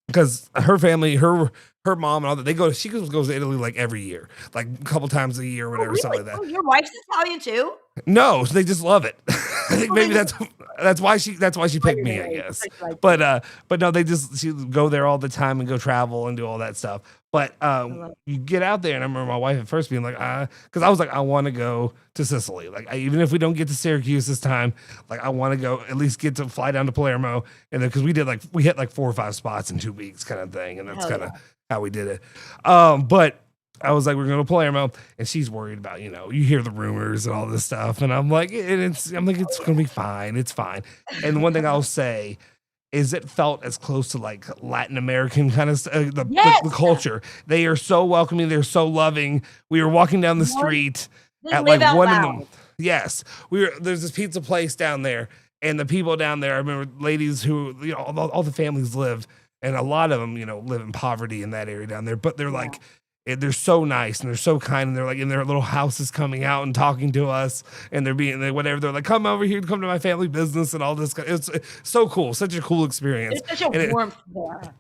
because her family, her mom and all that, she goes to Italy like every year, like a couple times a year or whatever, something like that. Oh, your wife's Italian too? No, they just love it. I think maybe that's why she picked me, I guess. But no, she go there all the time and go travel and do all that stuff. But you get out there, and I remember my wife at first being like, because I was like, I want to go to Sicily. Like, even if we don't get to Syracuse this time, like I want to go at least get to fly down to Palermo, and then because we hit like 4 or 5 spots in 2 weeks, kind of thing, and that's kind of how we did it. But I was like, we're going to Palermo, and she's worried about, you hear the rumors and all this stuff, and I'm like, it's going to be fine. It's fine. And the one thing I'll say is it felt as close to like Latin American kind of the culture. They are so welcoming. They're so loving. We were walking down the street at like 1 a.m. Yes, there's this pizza place down there, and the people down there, I remember ladies who, all the families lived, and a lot of them, live in poverty in that area down there, but they're like, they're so nice and they're so kind, and they're like in their little houses coming out and talking to us, and they're like, come over here, come to my family business and all this. It's so cool. Such a cool experience. There's such a warmth there.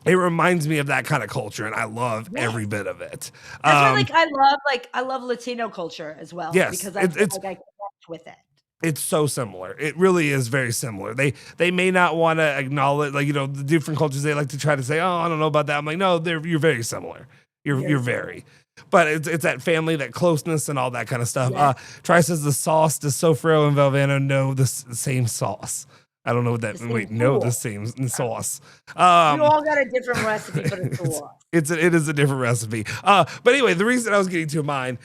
it reminds me of that kind of culture, and I love every bit of it. That's why, I love Latino culture as well. Yes, because I feel like I connect with it. It's so similar. It really is very similar. They may not want to acknowledge, like, the different cultures. They like to try to say, "Oh, I don't know about that." I'm like, no, you're very similar. You're very. But it's that family, that closeness, and all that kind of stuff. Yeah. Tri says the sauce. Does Soforo and Valvano know the same sauce? I don't know what that. The same sauce. You all got a different recipe for the sauce. It is a different recipe. But anyway, the reason I was getting to mine.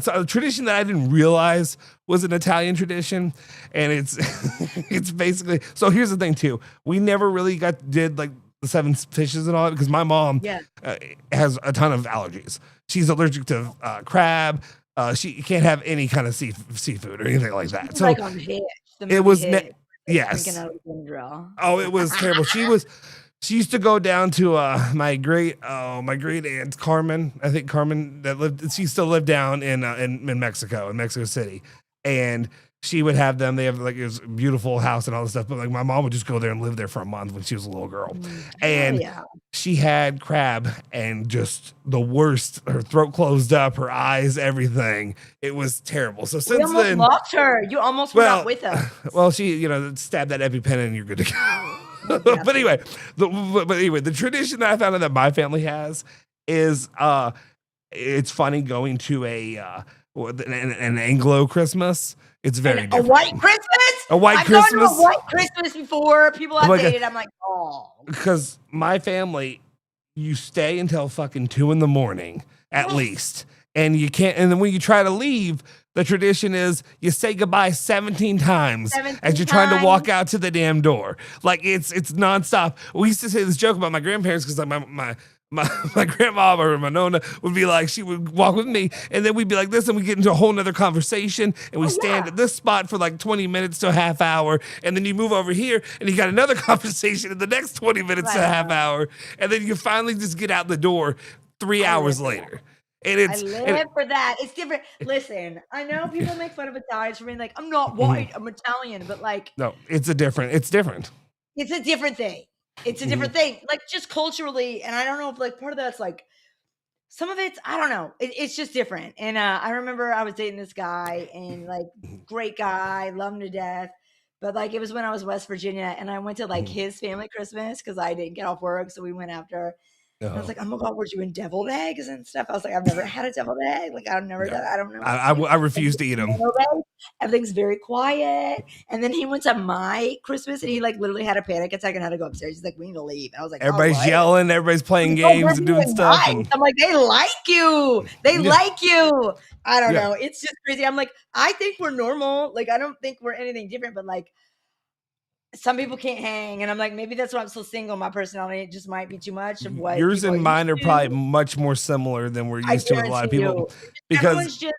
So a tradition that I didn't realize was an Italian tradition, and it's basically. So here's the thing too. We never really did like the 7 fishes and all that because my mom has a ton of allergies. She's allergic to crab. She can't have any kind of seafood or anything like that. So like on Hitch, it was yes. Oh, it was terrible. She used to go down to my great aunt Carmen. I think Carmen she still lived down in Mexico, in Mexico City, and she would have them. They have like this beautiful house and all this stuff. But like my mom would just go there and live there for a month when she was a little girl, and she had crab and just the worst. Her throat closed up, her eyes, everything. It was terrible. So since then, lost her. You almost were not with us. Well, she stabbed that EpiPen and you're good to go. But anyway, the tradition that I found out that my family has is it's funny going to an Anglo Christmas. It's very different. A white Christmas. A white Christmas. I've gone to a white Christmas before. People have dated. I'm like, oh. Because my family, you stay until fucking 2 a.m. at least, and you can't. And then when you try to leave, the tradition is you say goodbye 17 times as you're trying to walk out to the damn door. Like it's nonstop. We used to say this joke about my grandparents because like my grandma or my nonna would be like, she would walk with me and then we'd be like this and we get into a whole nother conversation and we stand at this spot for like 20 minutes to a half hour and then you move over here and you got another conversation in the next 20 minutes to a half hour and then you finally just get out the door 3 hours later. And I live for that. It's different. Listen, I know people make fun of Italians for being like, I'm not white, I'm Italian, but like, no, it's different. It's a different thing. It's a different thing. Like just culturally, and I don't know if like part of that's like some of it's, I don't know. It's just different. And I remember I was dating this guy and like great guy, love him to death. But like it was when I was in West Virginia and I went to like his family Christmas because I didn't get off work, so we went after. I was like, oh my God, were you in deviled eggs and stuff? I was like, I've never had a deviled egg. Like, I've never done. I don't know. I refuse to eat them. Everything's very quiet. And then he went to my Christmas and he like literally had a panic attack and had to go upstairs. He's like, we need to leave. And I was like, everybody's yelling, everybody's playing games and doing stuff. And I'm like, they like you. They like you. I don't know. It's just crazy. I'm like, I think we're normal. Like, I don't think we're anything different, but like, some people can't hang, and I'm like, maybe that's why I'm still single. My personality just might be too much of what yours and mine are probably much more similar than we're used to with a lot of people. Because everyone's just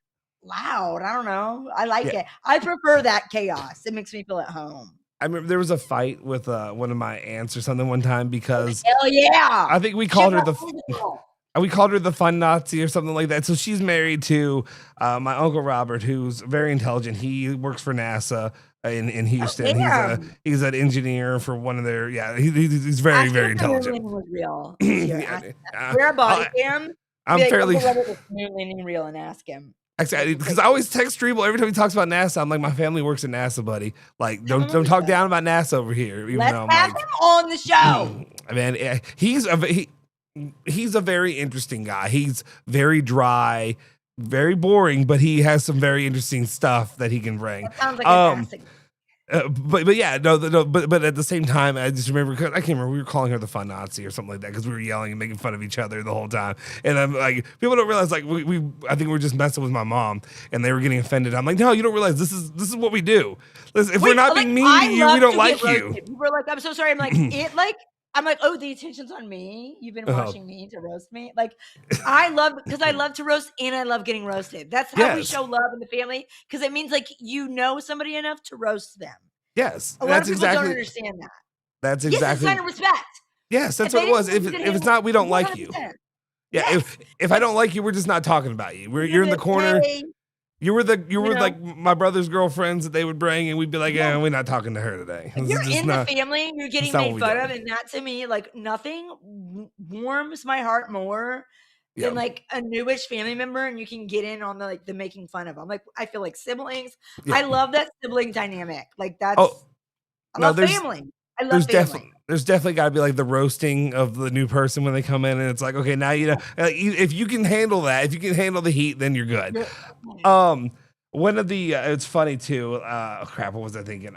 loud. I don't know. I like it. I prefer that chaos. It makes me feel at home. I remember there was a fight with one of my aunts or something one time because hell yeah, I think we called her the fun Nazi or something like that. So she's married to my uncle Robert, who's very intelligent. He works for NASA. In Houston, he's an engineer for one of their. He's very very intelligent. Was real. Wear a body cam. I'm fairly real and ask him. Because I always text Treble every time he talks about NASA. I'm like, my family works at NASA, buddy. Like, don't talk down about NASA over here. Let's have him on the show. Man, he's a very interesting guy. He's very dry, very boring, but he has some very interesting stuff that he can bring. That sounds like a but yeah, but at the same time, I just remember, I can't remember, we were calling her the fun Nazi or something like that because we were yelling and making fun of each other the whole time. And I'm like, people don't realize, like, I think we're just messing with my mom and they were getting offended. I'm like, no, you don't realize this is what we do. Listen, if we're not being mean to you, we don't like you. We're like, I'm so sorry. I'm like, I'm like, oh, the attention's on me. You've been watching me to roast me. Like, I love to roast and I love getting roasted. That's how we show love in the family because it means like you know somebody enough to roast them. Yes, a lot of people don't understand that. That's exactly. It's a sign of respect. Yes, that's what it was. If it's not, we don't like you. Yeah, if I don't like you, we're just not talking about you. You're in the corner. You were like my brother's girlfriends that they would bring, and we'd be like, "Yeah, we're not talking to her today." If you're in the family, you're getting made fun of, and that to me, like nothing warms my heart more than like a newish family member, and you can get in on the making fun of them. Like I feel like siblings. Yeah. I love that sibling dynamic. Like that's I love family. I love family. There's definitely got to be like the roasting of the new person when they come in, and it's like, okay, now if you can handle that, if you can handle the heat, then you're good. One of the it's funny too. Crap, what was I thinking?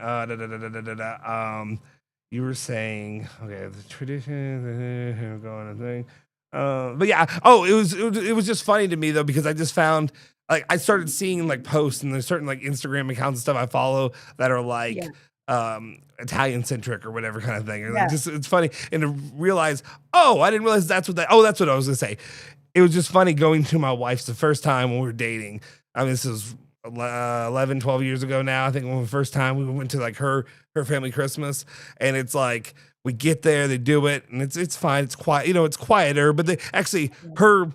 You were saying, okay, the tradition going thing. But yeah, it was just funny to me though, because I just found like I started seeing like posts, and there's certain like Instagram accounts and stuff I follow that are like Italian centric or whatever kind of thing. And it's funny, and to realize, I didn't realize that's what I was gonna say. It was just funny going to my wife's the first time when we were dating. I mean, this is 11, 12 years ago now. I think when the first time we went to like her family Christmas, and it's like we get there, they do it, and it's fine. It's quiet, it's quieter, but they actually her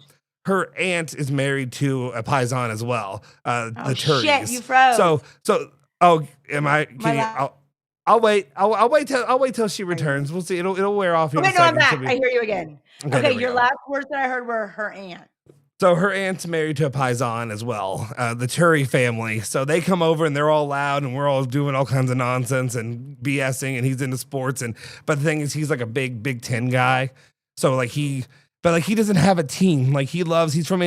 aunt is married to a paisan as well. The Turries. Shit, you froze. So am I? I'll wait. I'll wait till she returns. We'll see. It'll wear off. Okay, no, I'm back. I hear you again. Okay, your last words that I heard were her aunt. So her aunt's married to a paisan as well, the Turry family. So they come over and they're all loud, and we're all doing all kinds of nonsense and BSing, and he's into sports. But the thing is, he's like a Big Ten guy. So like he doesn't have a team. Like he's from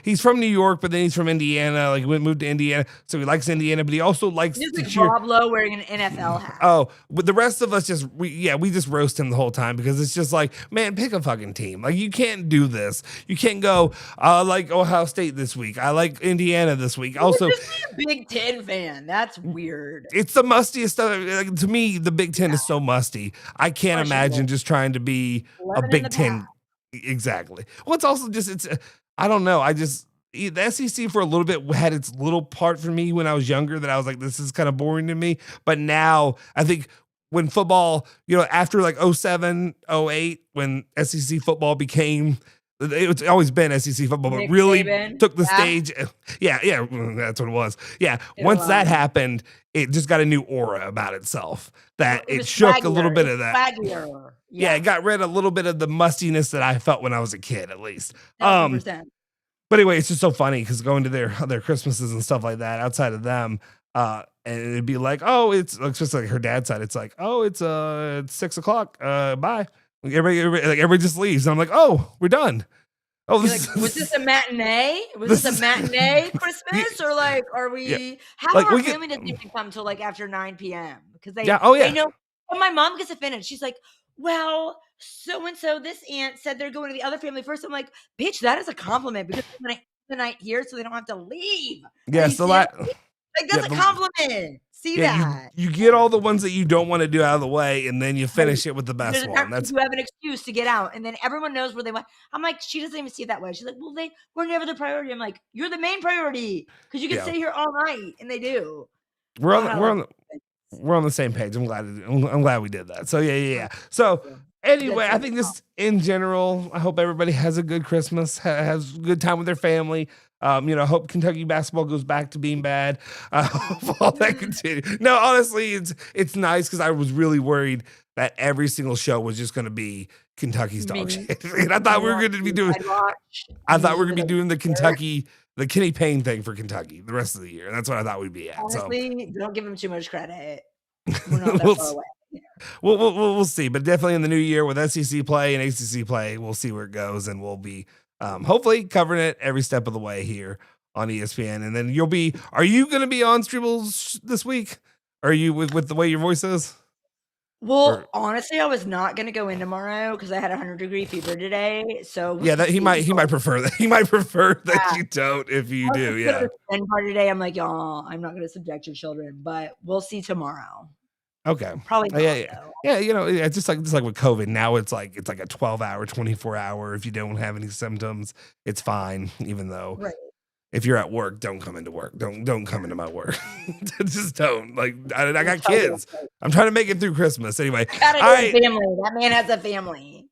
he's from New York, but then he's from Indiana. Like we moved to Indiana, so he likes Indiana, but he also likes to cheer. Bob Lowe wearing an NFL hat. Oh, but the rest of us we just roast him the whole time, because it's just like, man, pick a fucking team. Like you can't do this. You can't go. I like Ohio State this week. I like Indiana this week. Also, just be a Big Ten fan. That's weird. It's the mustiest stuff. Like, to me, the Big Ten is so musty. I can't imagine just trying to be a Big Ten. Exactly. Well, it's also just, I don't know. The SEC for a little bit had its little part for me when I was younger, that I was like, this is kind of boring to me. But now I think when football, after like 07, 08, when SEC football became, it's always been SEC football, but really took the stage. Yeah, that's what it was. Yeah. Once that happened, it just got a new aura about itself, that it shook a little bit of that. Yeah, it got rid of a little bit of the mustiness that I felt when I was a kid, at least. 100%. But anyway, it's just so funny, because going to their Christmases and stuff like that, outside of them, and it'd be like, it's just like her dad's side. It's like, it's 6:00. Bye. Everybody just leaves, and I'm like, we're done. Was this a matinee? Was this a matinee Christmas, or like, are we? Yeah. Half of our family doesn't even come till like after 9 p.m. because they know. When my mom gets offended, she's like, "Well, so and so, this aunt said they're going to the other family first." I'm like, "Bitch, that is a compliment, because I'm gonna the night here, so they don't have to leave." Yeah, so that's a compliment. See that you get all the ones that you don't want to do out of the way, and then you finish it with the best one. You have an excuse to get out, and then everyone knows where they went. I'm like, she doesn't even see it that way. She's like, well, they were never the priority. I'm like, you're the main priority, because you can stay here all night, and they do. We're on the same page. I'm glad we did that. So yeah. So anyway, I think this in general, I hope everybody has a good Christmas, has a good time with their family. I hope Kentucky basketball goes back to being bad. Hope all that continues. No, honestly, it's nice, because I was really worried that every single show was just going to be Kentucky's dog shit. And I thought we were going to be doing. I thought we were going to be doing the Kenny Payne thing for Kentucky the rest of the year. That's what I thought we'd be at. Honestly, don't give him too much credit. We're not that far away. We'll see, but definitely in the new year with SEC play and ACC play, we'll see where it goes, and we'll be hopefully covering it every step of the way here on ESPN. And then are you going to be on Streebles this week? Are you with the way your voice is? Well, honestly, I was not going to go in tomorrow because I had 100-degree fever today. So yeah, he might prefer that. He might prefer that you don't if you do. Yeah. And part today, I'm like, y'all, I'm not going to subject your children, but we'll see tomorrow. Okay. Probably not, yeah. It's just like with COVID. Now it's like a 12-hour, 24-hour. If you don't have any symptoms, it's fine. Even though if you're at work, don't come into work. Don't come into my work. Just don't. Like I got kids. I'm trying to make it through Christmas. Anyway. All right. Family. That man has a family.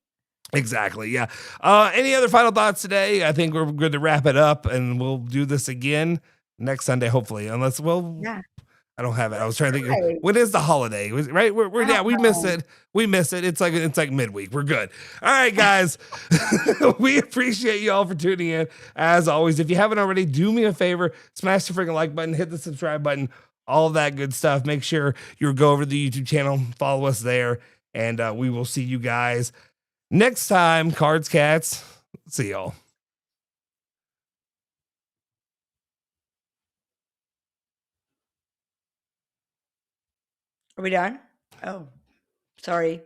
Exactly. Yeah. Any other final thoughts today? I think we're good to wrap it up, and we'll do this again next Sunday, hopefully. Unless, Yeah. I don't have it. I was trying to think. Right. When is the holiday? Right? We miss it. We miss it. It's like midweek. We're good. All right, guys. We appreciate you all for tuning in. As always, if you haven't already, do me a favor, smash the freaking like button, hit the subscribe button, all of that good stuff. Make sure you go over to the YouTube channel, follow us there, and we will see you guys next time. Cards Cats. See y'all. Are we done? Oh, sorry.